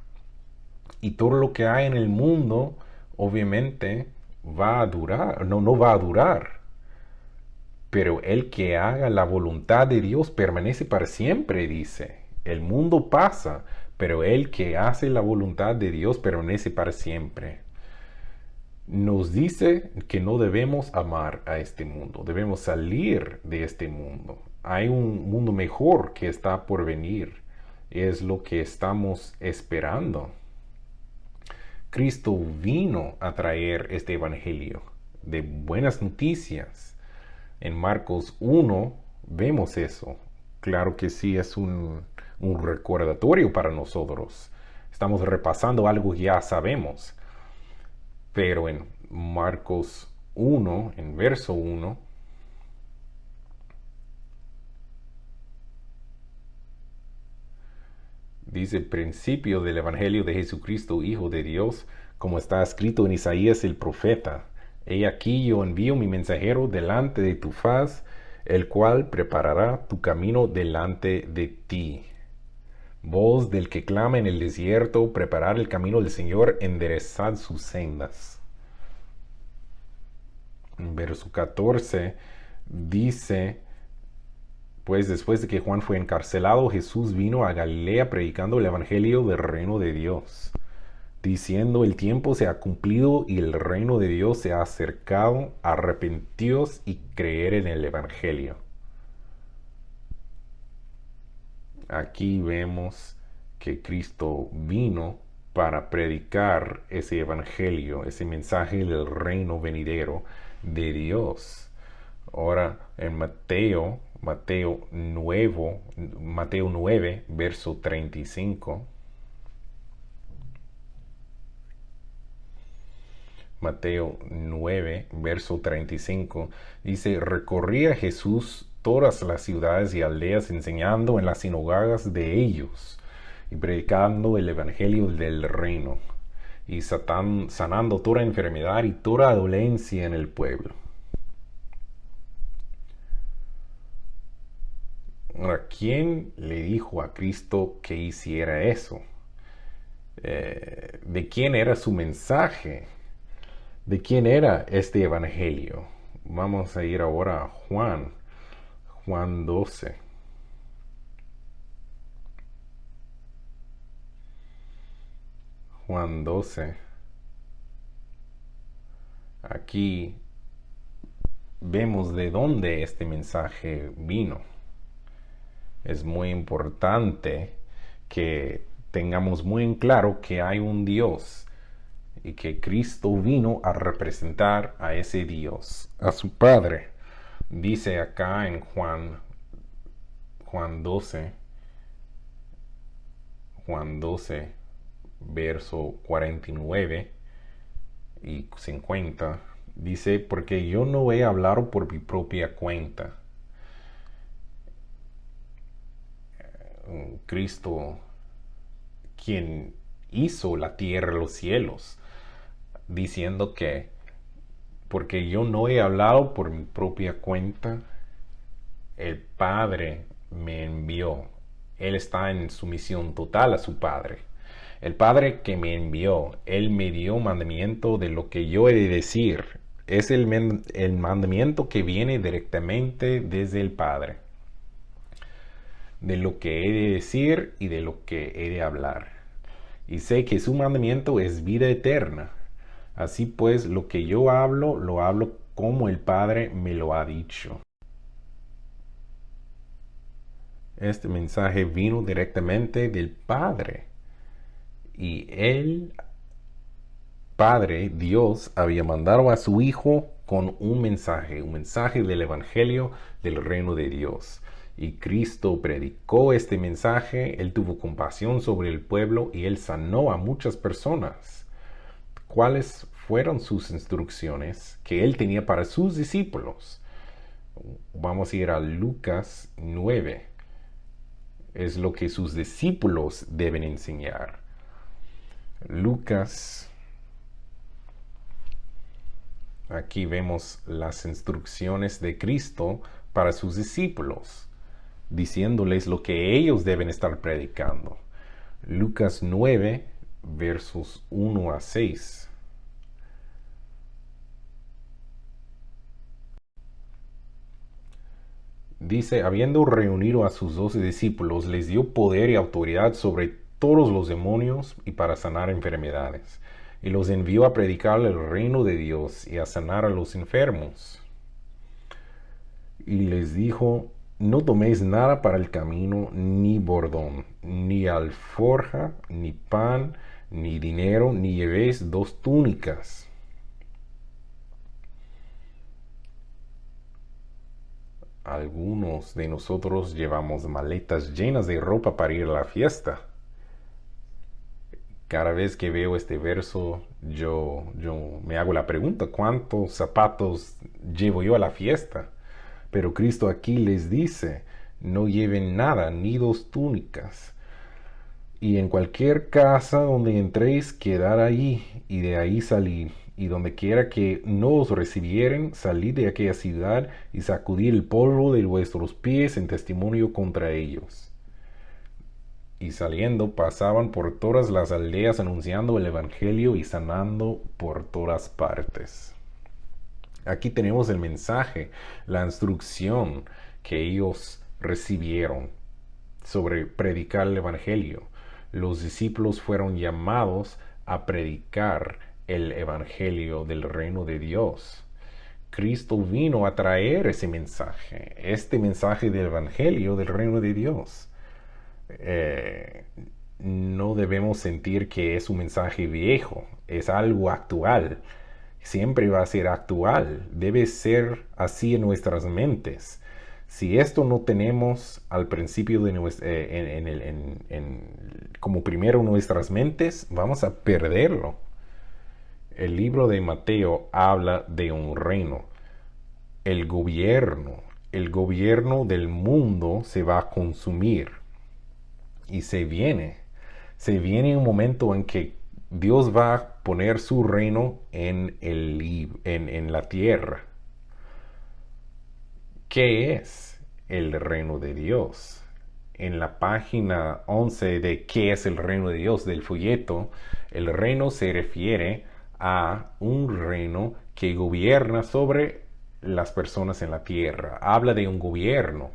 Y todo lo que hay en el mundo, obviamente, va a durar. No va a durar. Pero el que haga la voluntad de Dios permanece para siempre, dice. El mundo pasa, pero el que hace la voluntad de Dios permanece para siempre. Nos dice que no debemos amar a este mundo, debemos salir de este mundo. Hay un mundo mejor que está por venir, es lo que estamos esperando. Cristo vino a traer este evangelio de buenas noticias. En Marcos 1 vemos eso. Claro que sí, es un recordatorio para nosotros. Estamos repasando algo que ya sabemos. Pero en Marcos 1, en verso 1, dice: principio del Evangelio de Jesucristo, Hijo de Dios, como está escrito en Isaías el profeta: He aquí yo envío mi mensajero delante de tu faz, el cual preparará tu camino delante de ti. Voz del que clama en el desierto: preparad el camino del Señor, enderezad sus sendas. En verso 14 dice: pues después de que Juan fue encarcelado, Jesús vino a Galilea predicando el evangelio del reino de Dios, diciendo: el tiempo se ha cumplido y el reino de Dios se ha acercado, arrepentíos y creer en el evangelio. Aquí vemos que Cristo vino para predicar ese evangelio, ese mensaje del reino venidero de Dios. Ahora en Mateo 9, verso 35. Mateo 9, verso 35, dice: recorría Jesús todas las ciudades y aldeas, enseñando en las sinagogas de ellos y predicando el evangelio del reino, y sanando toda enfermedad y toda dolencia en el pueblo. Ahora, ¿quién le dijo a Cristo que hiciera eso? ¿De quién era su mensaje? ¿De quién era este evangelio? Vamos a ir ahora a Juan 12. Juan 12. Aquí vemos de dónde este mensaje vino. Es muy importante que tengamos muy en claro que hay un Dios y que Cristo vino a representar a ese Dios, a su Padre. Dice acá en Juan 12, verso 49 y 50, dice: porque yo no he hablado por mi propia cuenta. Cristo, quien hizo la tierra y los cielos, diciendo que porque yo no he hablado por mi propia cuenta, el Padre me envió. Él está en sumisión total a su Padre. El Padre que me envió, Él me dio mandamiento de lo que yo he de decir. Es el mandamiento que viene directamente desde el Padre, de lo que he de decir y de lo que he de hablar. Y sé que su mandamiento es vida eterna. Así pues, lo que yo hablo, lo hablo como el Padre me lo ha dicho. Este mensaje vino directamente del Padre. Y el Padre, Dios, había mandado a su Hijo con un mensaje del Evangelio del reino de Dios. Y Cristo predicó este mensaje, Él tuvo compasión sobre el pueblo y Él sanó a muchas personas. ¿Cuáles fueron sus instrucciones que Él tenía para sus discípulos? Vamos a ir a Lucas 9. Es lo que sus discípulos deben enseñar. Lucas, aquí vemos las instrucciones de Cristo para sus discípulos, diciéndoles lo que ellos deben estar predicando. Lucas 9, versos 1 a 6. Dice: habiendo reunido a sus 12 discípulos, les dio poder y autoridad sobre todos los demonios y para sanar enfermedades. Y los envió a predicar el reino de Dios y a sanar a los enfermos. Y les dijo: No toméis nada para el camino, ni bordón, ni alforja, ni pan, ni dinero, ni llevéis dos túnicas. Algunos de nosotros llevamos maletas llenas de ropa para ir a la fiesta. Cada vez que veo este verso, yo me hago la pregunta, ¿cuántos zapatos llevo yo a la fiesta? Pero Cristo aquí les dice, no lleven nada, ni dos túnicas. Y en cualquier casa donde entréis, quedad ahí, y de ahí salir. Y donde quiera que no os recibieren, salid de aquella ciudad y sacudid el polvo de vuestros pies en testimonio contra ellos. Y saliendo pasaban por todas las aldeas anunciando el Evangelio y sanando por todas partes. Aquí tenemos el mensaje, la instrucción que ellos recibieron sobre predicar el Evangelio. Los discípulos fueron llamados a predicar el Evangelio del reino de Dios. Cristo vino a traer ese mensaje, este mensaje del Evangelio del reino de Dios. No debemos sentir que es un mensaje viejo, es algo actual. Siempre va a ser actual, debe ser así en nuestras mentes. Si esto no tenemos al principio de como primero en nuestras mentes, vamos a perderlo. El libro de Mateo habla de un reino. El gobierno del mundo se va a consumir. Y se viene un momento en que Dios va a poner su reino en la tierra. ¿Qué es el reino de Dios? En la página 11 de ¿Qué es el reino de Dios? Del folleto, el reino se refiere a un reino que gobierna sobre las personas en la tierra. Habla de un gobierno.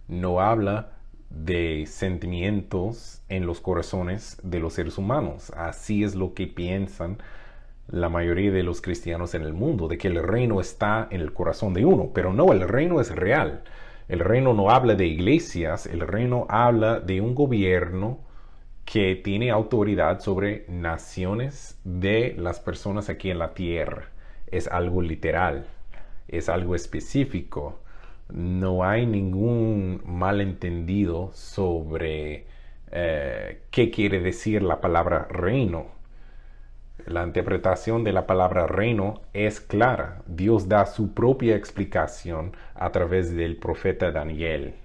No habla de sentimientos en los corazones de los seres humanos. Así es lo que piensan la mayoría de los cristianos en el mundo, de que el reino está en el corazón de uno. Pero no, el reino es real. El reino no habla de iglesias, el reino habla de un gobierno que tiene autoridad sobre naciones de las personas aquí en la tierra. Es algo literal, es algo específico. No hay ningún malentendido sobre qué quiere decir la palabra reino. La interpretación de la palabra reino es clara. Dios da su propia explicación a través del profeta Daniel.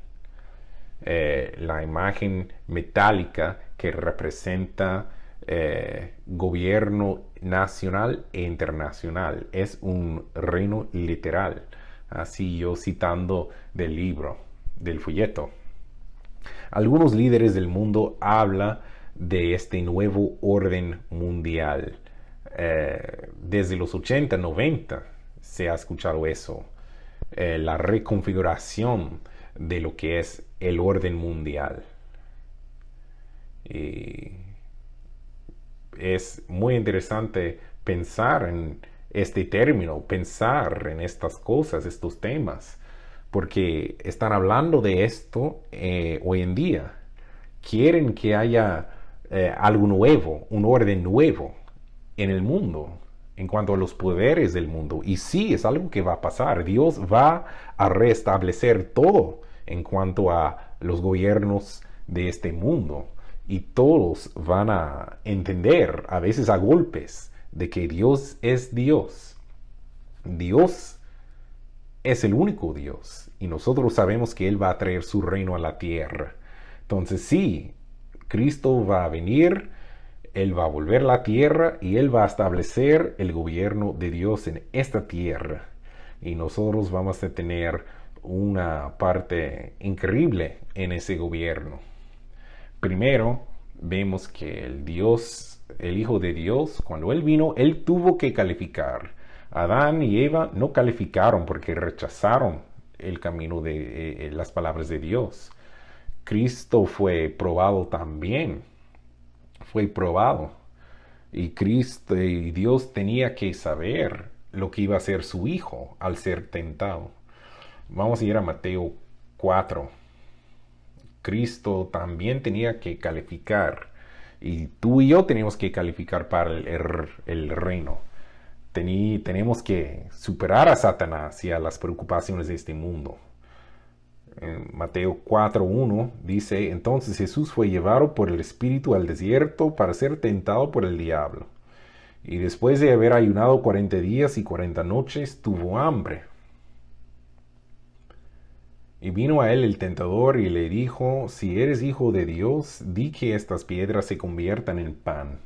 La imagen metálica que representa gobierno nacional e internacional. Es un reino literal. Así yo citando del libro, del folleto. Algunos líderes del mundo hablan de este nuevo orden mundial. Desde los 80, 90 se ha escuchado eso. La reconfiguración de lo que es el orden mundial. Y es muy interesante pensar en este término, pensar en estas cosas, estos temas, porque están hablando de esto hoy en día. Quieren que haya algo nuevo, un orden nuevo en el mundo, en cuanto a los poderes del mundo. Y sí, es algo que va a pasar. Dios va a restablecer todo en cuanto a los gobiernos de este mundo. Y todos van a entender, a veces a golpes, de que Dios es Dios. Dios es el único Dios. Y nosotros sabemos que Él va a traer su reino a la tierra. Entonces sí, Cristo va a venir, Él va a volver a la tierra y Él va a establecer el gobierno de Dios en esta tierra. Y nosotros vamos a tener una parte increíble en ese gobierno. Primero, vemos que el Dios, el Hijo de Dios, cuando Él vino, Él tuvo que calificar. Adán y Eva no calificaron porque rechazaron el camino de las palabras de Dios. Cristo fue probado también. Fue probado. Y Cristo y Dios tenía que saber lo que iba a hacer su Hijo al ser tentado. Vamos a ir a Mateo 4. Cristo también tenía que calificar. Y tú y yo tenemos que calificar para el reino. Tenemos que superar a Satanás y a las preocupaciones de este mundo. En Mateo 4:1 dice, entonces Jesús fue llevado por el Espíritu al desierto para ser tentado por el diablo. Y después de haber ayunado 40 días y 40 noches, tuvo hambre. Y vino a él el tentador y le dijo, si eres hijo de Dios, di que estas piedras se conviertan en pan.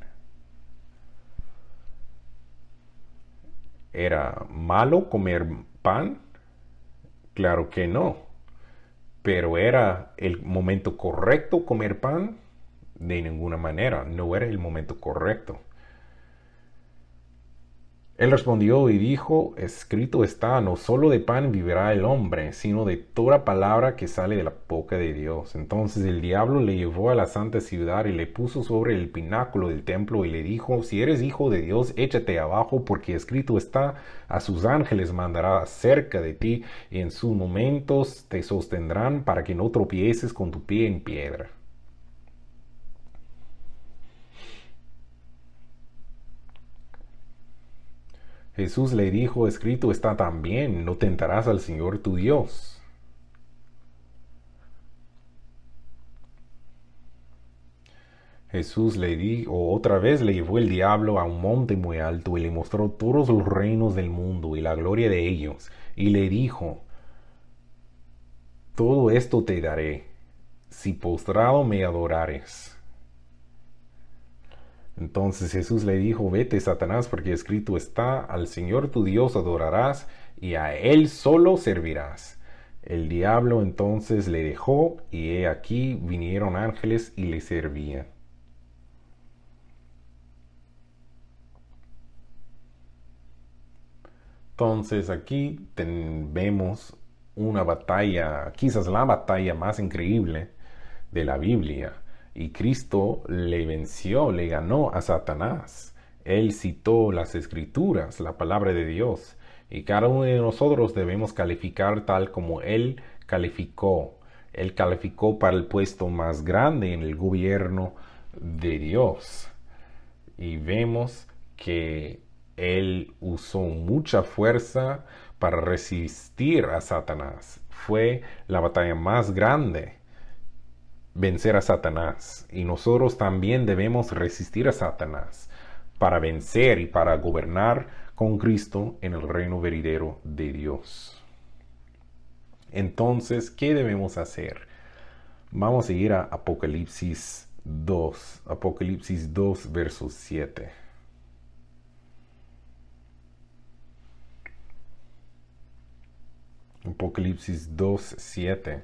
¿Era malo comer pan? Claro que no. Pero ¿era el momento correcto comer pan? De ninguna manera, no era el momento correcto. Él respondió y dijo, escrito está, no solo de pan vivirá el hombre, sino de toda palabra que sale de la boca de Dios. Entonces el diablo le llevó a la santa ciudad y le puso sobre el pináculo del templo y le dijo, si eres hijo de Dios, échate abajo, porque escrito está, a sus ángeles mandará cerca de ti, y en sus momentos te sostendrán para que no tropieces con tu pie en piedra. Jesús le dijo, escrito está también, no tentarás al Señor tu Dios. Jesús le dijo, otra vez le llevó el diablo a un monte muy alto y le mostró todos los reinos del mundo y la gloria de ellos, y le dijo, todo esto te daré, si postrado me adorares. Entonces Jesús le dijo, vete, Satanás, porque escrito está, al Señor tu Dios adorarás y a Él solo servirás. El diablo entonces le dejó y he aquí vinieron ángeles y le servían. Entonces aquí vemos una batalla, quizás la batalla más increíble de la Biblia. Y Cristo le venció, le ganó a Satanás. Él citó las escrituras, la palabra de Dios. Y cada uno de nosotros debemos calificar tal como Él calificó. Él calificó para el puesto más grande en el gobierno de Dios. Y vemos que Él usó mucha fuerza para resistir a Satanás. Fue la batalla más grande, vencer a Satanás. Y nosotros también debemos resistir a Satanás para vencer y para gobernar con Cristo en el reino venidero de Dios. Entonces, ¿qué debemos hacer? Vamos a ir a Apocalipsis 2. Apocalipsis 2, verso 7. Apocalipsis 2, 7.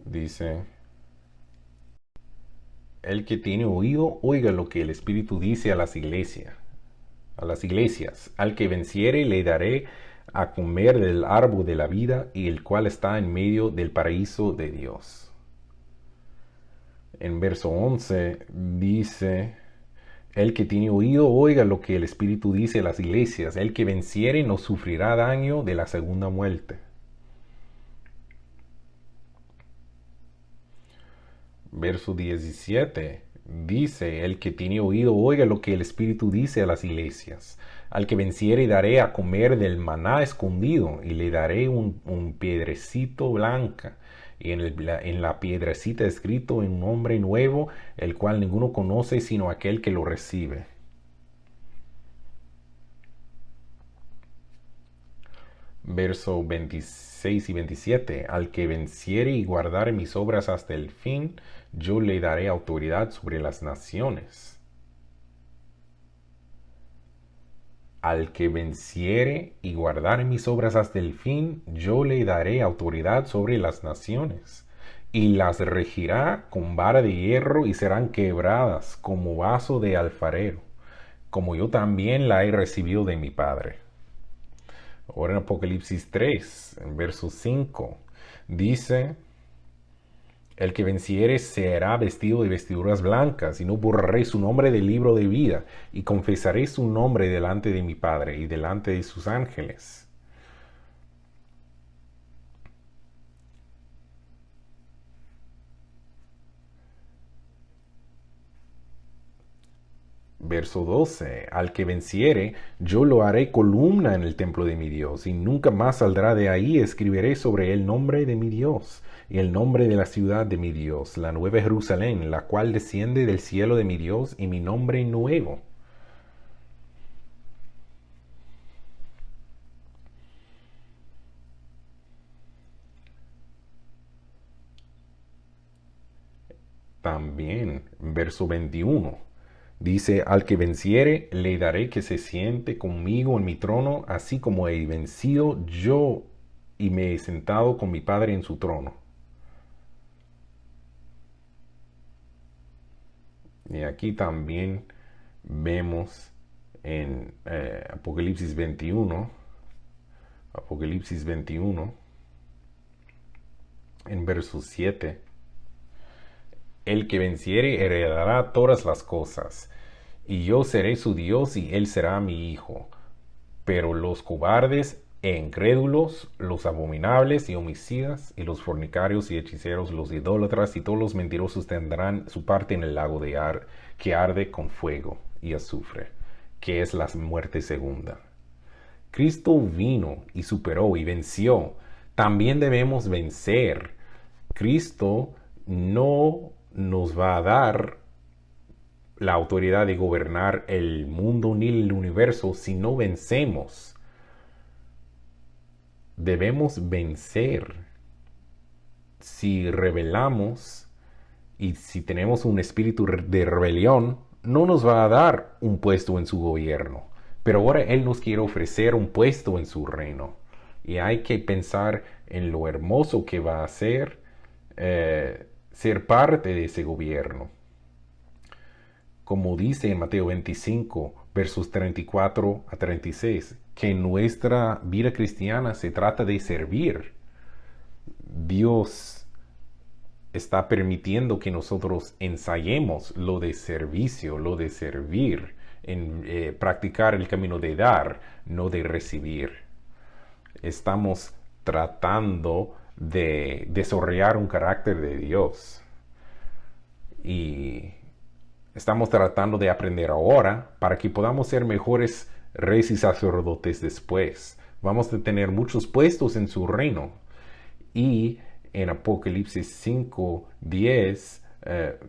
Dice, el que tiene oído, oiga lo que el Espíritu dice a las iglesias. A las iglesias, al que venciere le daré a comer del árbol de la vida y el cual está en medio del paraíso de Dios. En verso 11 dice, el que tiene oído, oiga lo que el Espíritu dice a las iglesias. El que venciere no sufrirá daño de la segunda muerte. Verso 17 dice, el que tiene oído, oiga lo que el Espíritu dice a las iglesias. Al que venciere daré a comer del maná escondido y le daré un piedrecito blanca. Y en la piedrecita escrito un nombre nuevo, el cual ninguno conoce sino aquel que lo recibe. Verso 26 y 27. Al que venciere y guardare mis obras hasta el fin, yo le daré autoridad sobre las naciones. Al que venciere y guardare mis obras hasta el fin, yo le daré autoridad sobre las naciones. Y las regirá con vara de hierro y serán quebradas como vaso de alfarero, como yo también la he recibido de mi Padre. Ahora en Apocalipsis 3, en verso 5, dice, El que venciere será vestido de vestiduras blancas, y no borraré su nombre del libro de vida, y confesaré su nombre delante de mi Padre y delante de sus ángeles. Verso 12. Al que venciere, yo lo haré columna en el templo de mi Dios, y nunca más saldrá de ahí. Escribiré sobre el nombre de mi Dios, y el nombre de la ciudad de mi Dios, la nueva Jerusalén, la cual desciende del cielo de mi Dios, y mi nombre nuevo. También, verso 21. Dice, al que venciere, le daré que se siente conmigo en mi trono, así como he vencido yo y me he sentado con mi Padre en su trono. Y aquí también vemos en Apocalipsis 21, en verso 7, el que venciere heredará todas las cosas, y yo seré su Dios y él será mi hijo. Pero los cobardes e incrédulos, los abominables y homicidas, y los fornicarios y hechiceros, los idólatras y todos los mentirosos tendrán su parte en el lago que arde con fuego y azufre, que es la muerte segunda. Cristo vino y superó y venció. También debemos vencer. Cristo no nos va a dar la autoridad de gobernar el mundo ni el universo si no vencemos. Debemos vencer. Si rebelamos y si tenemos un espíritu de rebelión, no nos va a dar un puesto en su gobierno. Pero ahora Él nos quiere ofrecer un puesto en su reino. Y hay que pensar en lo hermoso que va a ser ser parte de ese gobierno. Como dice en Mateo 25, versos 34 a 36, que nuestra vida cristiana se trata de servir. Dios está permitiendo que nosotros ensayemos lo de servicio, lo de servir, en practicar el camino de dar, no de recibir. Estamos tratando de desarrollar un carácter de Dios. Y estamos tratando de aprender ahora para que podamos ser mejores reyes y sacerdotes después. Vamos a tener muchos puestos en su reino. Y en Apocalipsis 5:10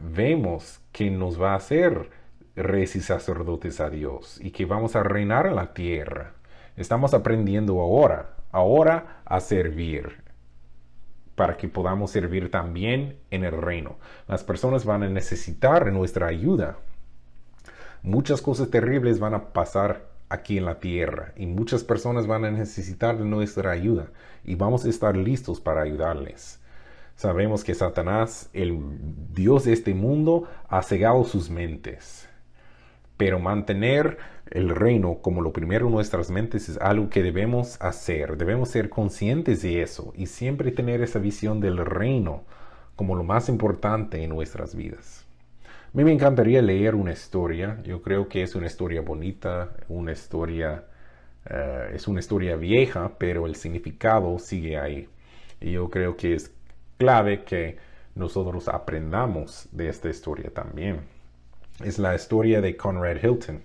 vemos que nos va a hacer reyes y sacerdotes a Dios y que vamos a reinar en la tierra. Estamos aprendiendo ahora a servir, para que podamos servir también en el reino. Las personas van a necesitar nuestra ayuda. Muchas cosas terribles van a pasar aquí en la tierra y muchas personas van a necesitar de nuestra ayuda y vamos a estar listos para ayudarles. Sabemos que Satanás, el Dios de este mundo, ha cegado sus mentes. Pero mantener el reino como lo primero en nuestras mentes es algo que debemos hacer. Debemos ser conscientes de eso y siempre tener esa visión del reino como lo más importante en nuestras vidas. A mí me encantaría leer una historia. Yo creo que es una historia bonita, es una historia vieja, pero el significado sigue ahí. Y yo creo que es clave que nosotros aprendamos de esta historia también. Es la historia de Conrad Hilton.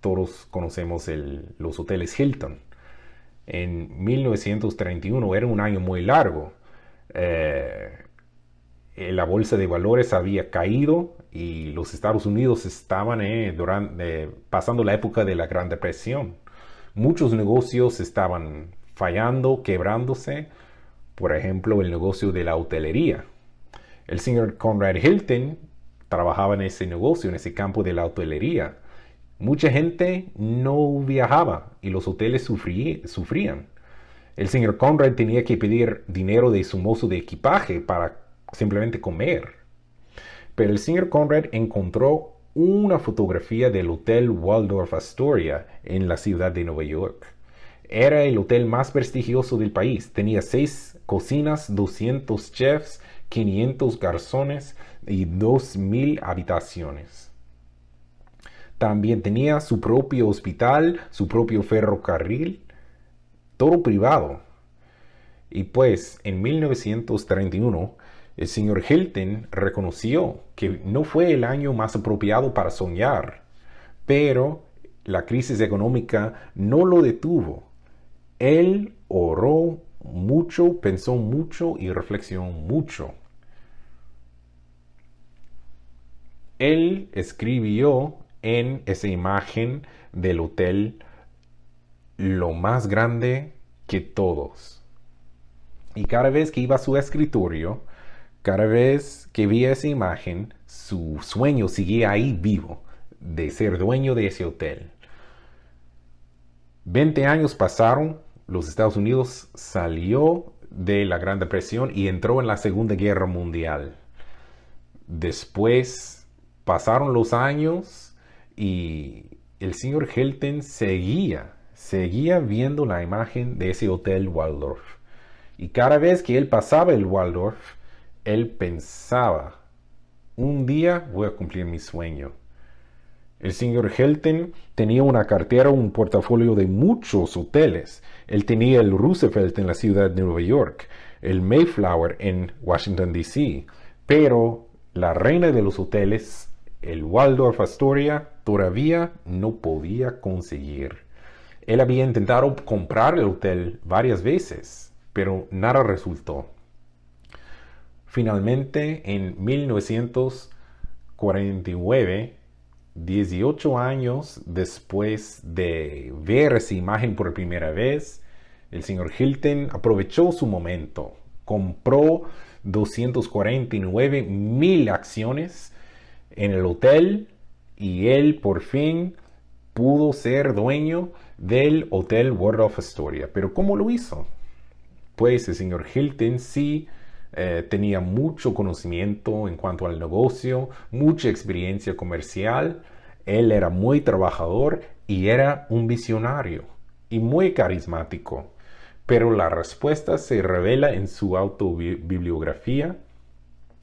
Todos conocemos los hoteles Hilton. En 1931 era un año muy largo. La bolsa de valores había caído y los Estados Unidos estaban pasando la época de la Gran Depresión. Muchos negocios estaban fallando, quebrándose. Por ejemplo, el negocio de la hotelería. El señor Conrad Hilton trabajaba en ese negocio, en ese campo de la hotelería. Mucha gente no viajaba y los hoteles sufrían. El señor Conrad tenía que pedir dinero de su mozo de equipaje para simplemente comer. Pero el señor Conrad encontró una fotografía del Hotel Waldorf Astoria en la ciudad de Nueva York. Era el hotel más prestigioso del país. Tenía 6 cocinas, 200 chefs, 500 garzones y 2000 habitaciones. También tenía su propio hospital, su propio ferrocarril, todo privado. Y pues en 1931 el señor Hilton reconoció que no fue el año más apropiado para soñar, pero la crisis económica no lo detuvo. Él oró mucho, pensó mucho y reflexionó mucho. Él escribió en esa imagen del hotel lo más grande que todos. Y cada vez que iba a su escritorio, cada vez que veía esa imagen, su sueño seguía ahí vivo, de ser dueño de ese hotel. 20 años pasaron, los Estados Unidos salió de la Gran Depresión y entró en la Segunda Guerra Mundial. Después pasaron los años y el señor Hilton seguía viendo la imagen de ese hotel Waldorf. Y cada vez que él pasaba el Waldorf, él pensaba, un día voy a cumplir mi sueño. El señor Hilton tenía una cartera, un portafolio de muchos hoteles. Él tenía el Roosevelt en la ciudad de Nueva York, el Mayflower en Washington, D.C., pero la reina de los hoteles, el Waldorf Astoria, todavía no podía conseguir. Él había intentado comprar el hotel varias veces, pero nada resultó. Finalmente, en 1949, 18 años después de ver esa imagen por primera vez, el señor Hilton aprovechó su momento. Compró 249,000 acciones en el hotel y él por fin pudo ser dueño del Hotel Waldorf Astoria. Pero ¿cómo lo hizo? Pues el señor Hilton sí tenía mucho conocimiento en cuanto al negocio, mucha experiencia comercial. Él era muy trabajador y era un visionario y muy carismático. Pero la respuesta se revela en su autobibliografía.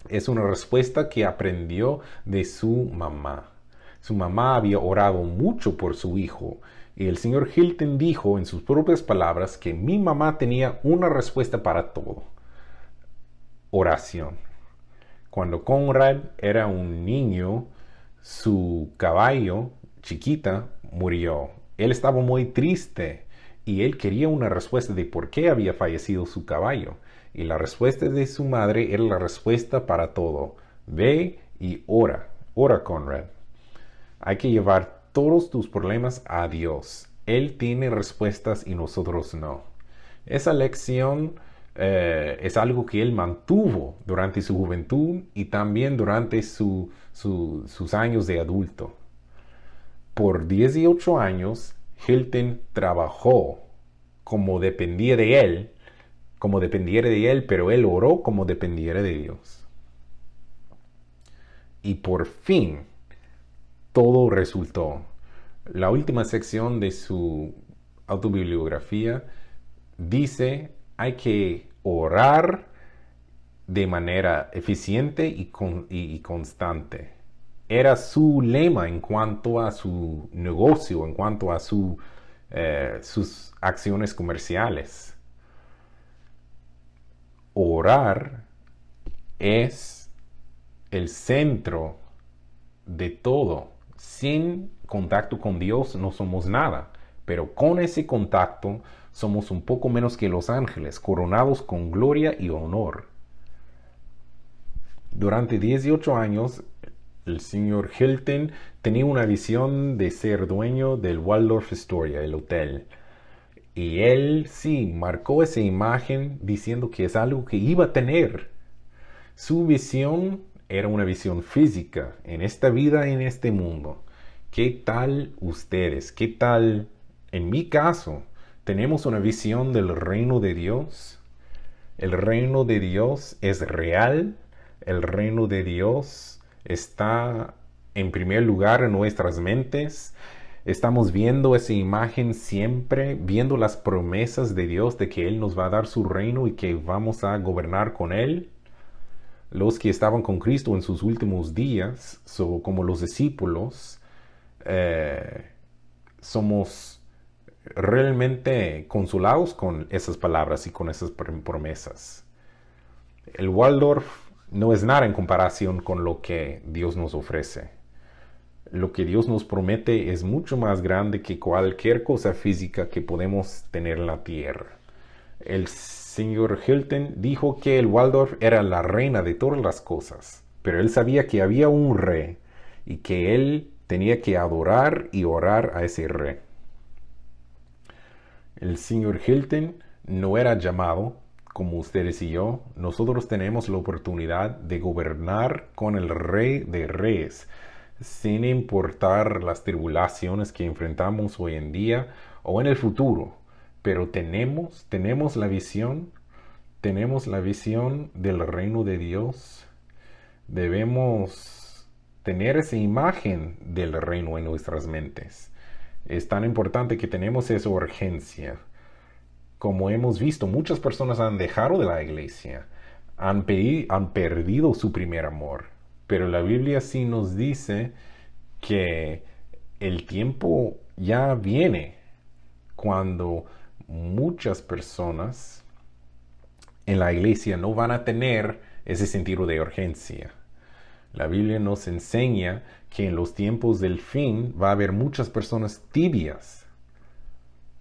Es una respuesta que aprendió de su mamá. Su mamá había orado mucho por su hijo y el señor Hilton dijo en sus propias palabras que mi mamá tenía una respuesta para todo: oración. Cuando Conrad era un niño, su caballo, Chiquita, murió. Él estaba muy triste y él quería una respuesta de por qué había fallecido su caballo. Y la respuesta de su madre era la respuesta para todo: ve y ora. Ora, Conrad. Hay que llevar todos tus problemas a Dios. Él tiene respuestas y nosotros no. Esa lección es algo que él mantuvo durante su juventud y también durante sus años de adulto. Por 18 años, Hilton trabajó como dependiera de él, pero él oró como dependiera de Dios. Y por fin, todo resultó. La última sección de su autobibliografía dice: hay que orar de manera eficiente y constante. Era su lema en cuanto a su negocio, en cuanto a sus acciones comerciales. Orar es el centro de todo. Sin contacto con Dios no somos nada, pero con ese contacto somos un poco menos que los ángeles, coronados con gloria y honor. Durante 18 años, el señor Hilton tenía una visión de ser dueño del Waldorf Astoria, el hotel. Y él sí marcó esa imagen diciendo que es algo que iba a tener. Su visión era una visión física en esta vida, en este mundo. ¿Qué tal ustedes? ¿Qué tal, en mi caso, tenemos una visión del reino de Dios? El reino de Dios es real. El reino de Dios está en primer lugar en nuestras mentes. Estamos viendo esa imagen siempre, viendo las promesas de Dios de que Él nos va a dar su reino y que vamos a gobernar con Él. Los que estaban con Cristo en sus últimos días, como los discípulos, somos realmente consolados con esas palabras y con esas promesas. El Waldorf no es nada en comparación con lo que Dios nos ofrece. Lo que Dios nos promete es mucho más grande que cualquier cosa física que podemos tener en la tierra. El señor Hilton dijo que el Waldorf era la reina de todas las cosas, pero él sabía que había un rey y que él tenía que adorar y orar a ese rey. El señor Hilton no era llamado como ustedes y yo. Nosotros tenemos la oportunidad de gobernar con el Rey de Reyes, sin importar las tribulaciones que enfrentamos hoy en día o en el futuro. Pero tenemos la visión del reino de Dios. Debemos tener esa imagen del reino en nuestras mentes. Es tan importante que tenemos esa urgencia. Como hemos visto, muchas personas han dejado de la iglesia, han perdido su primer amor. Pero la Biblia sí nos dice que el tiempo ya viene cuando muchas personas en la iglesia no van a tener ese sentido de urgencia. La Biblia nos enseña que en los tiempos del fin va a haber muchas personas tibias,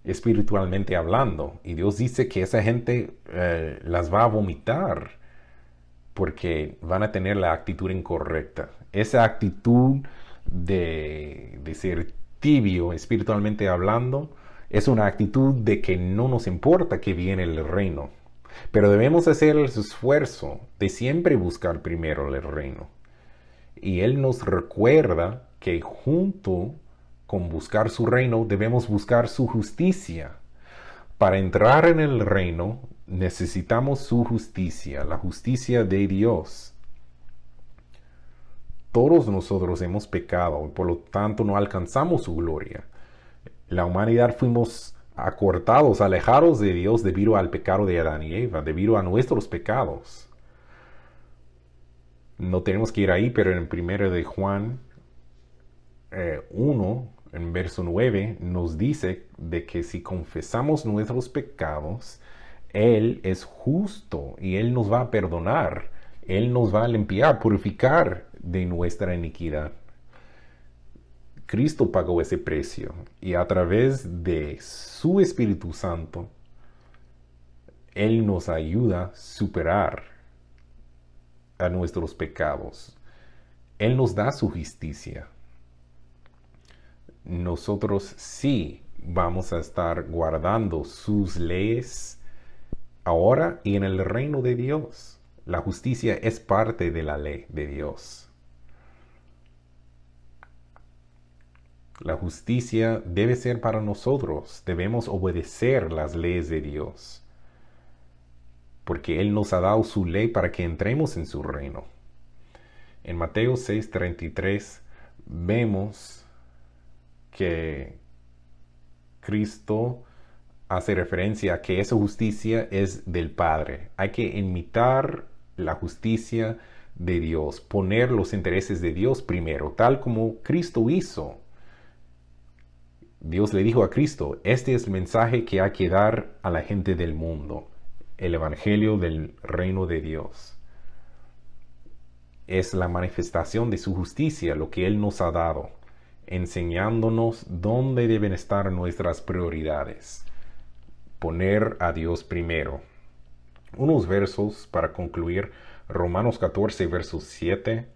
espiritualmente hablando. Y Dios dice que esa gente las va a vomitar porque van a tener la actitud incorrecta. Esa actitud de ser tibio, espiritualmente hablando, es una actitud de que no nos importa que viene el reino. Pero debemos hacer el esfuerzo de siempre buscar primero el reino. Y Él nos recuerda que junto con buscar su reino debemos buscar su justicia. Para entrar en el reino necesitamos su justicia, la justicia de Dios. Todos nosotros hemos pecado y por lo tanto no alcanzamos su gloria. La humanidad fuimos acortados, alejados de Dios debido al pecado de Adán y Eva, debido a nuestros pecados. No tenemos que ir ahí, pero en 1 de Juan 1, en verso 9, nos dice de que si confesamos nuestros pecados, Él es justo y Él nos va a perdonar. Él nos va a limpiar, purificar de nuestra iniquidad. Cristo pagó ese precio y a través de su Espíritu Santo, Él nos ayuda a superar a nuestros pecados. Él nos da su justicia. Nosotros sí vamos a estar guardando sus leyes ahora y en el reino de Dios. La justicia es parte de la ley de Dios. La justicia debe ser para nosotros. Debemos obedecer las leyes de Dios. Porque Él nos ha dado su ley para que entremos en su reino. En Mateo 6:33 vemos que Cristo hace referencia a que esa justicia es del Padre. Hay que imitar la justicia de Dios, poner los intereses de Dios primero, tal como Cristo hizo. Dios le dijo a Cristo, este es el mensaje que hay que dar a la gente del mundo, el evangelio del reino de Dios. Es la manifestación de su justicia, lo que Él nos ha dado, enseñándonos dónde deben estar nuestras prioridades. Poner a Dios primero. Unos versos para concluir. Romanos 14, verso 7.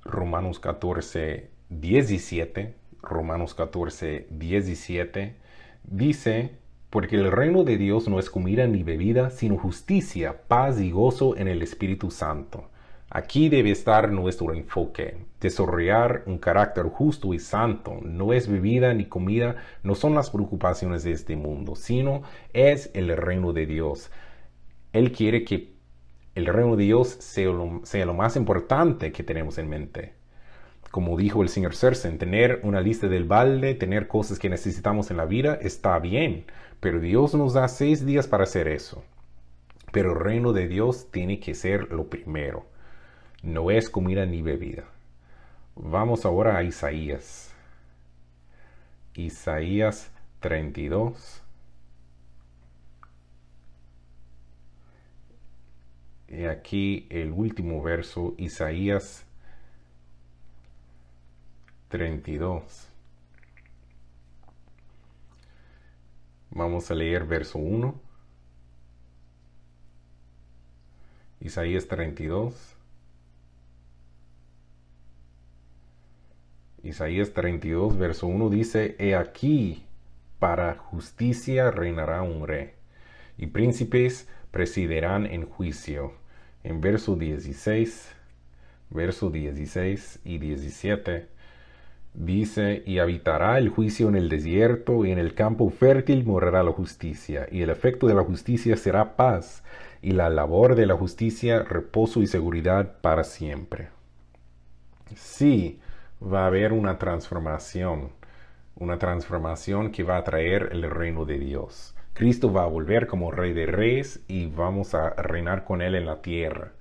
Romanos 14, 17. Romanos 14, 17. Dice, porque el reino de Dios no es comida ni bebida, sino justicia, paz y gozo en el Espíritu Santo. Aquí debe estar nuestro enfoque. Desarrollar un carácter justo y santo no es bebida ni comida, no son las preocupaciones de este mundo, sino es el reino de Dios. Él quiere que el reino de Dios sea lo más importante que tenemos en mente. Como dijo el señor Sersen, tener una lista del balde, tener cosas que necesitamos en la vida, está bien. Pero Dios nos da 6 días para hacer eso. Pero el reino de Dios tiene que ser lo primero. No es comida ni bebida. Vamos ahora a Isaías. Isaías 32. Y aquí el último verso, Isaías 32. Vamos a leer verso 1. Isaías 32. Isaías 32, verso 1 dice: He aquí, para justicia reinará un rey, y príncipes presidirán en juicio. En verso 16 y 17 dice: Y habitará el juicio en el desierto, y en el campo fértil morará la justicia, y el efecto de la justicia será paz, y la labor de la justicia reposo y seguridad para siempre. Sí, va a haber una transformación que va a traer el reino de Dios. Cristo va a volver como Rey de Reyes y vamos a reinar con Él en la tierra.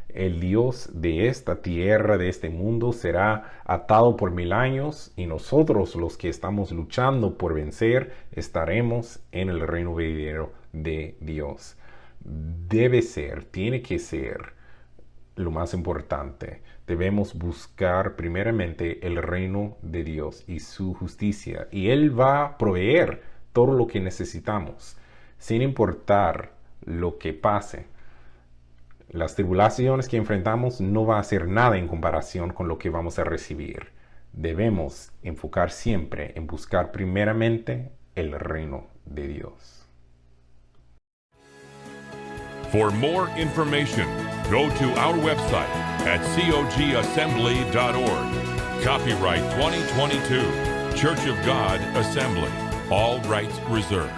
El Dios de esta tierra, de este mundo, será atado por 1000 años y nosotros, los que estamos luchando por vencer, estaremos en el reino venidero de Dios. Debe ser, tiene que ser lo más importante. Debemos buscar primeramente el reino de Dios y su justicia. Y Él va a proveer todo lo que necesitamos, sin importar lo que pase. Las tribulaciones que enfrentamos no va a ser nada en comparación con lo que vamos a recibir. Debemos enfocar siempre en buscar primeramente el reino de Dios. For more information, go to our website at cogassembly.org. Copyright 2022, Church of God Assembly. All rights reserved.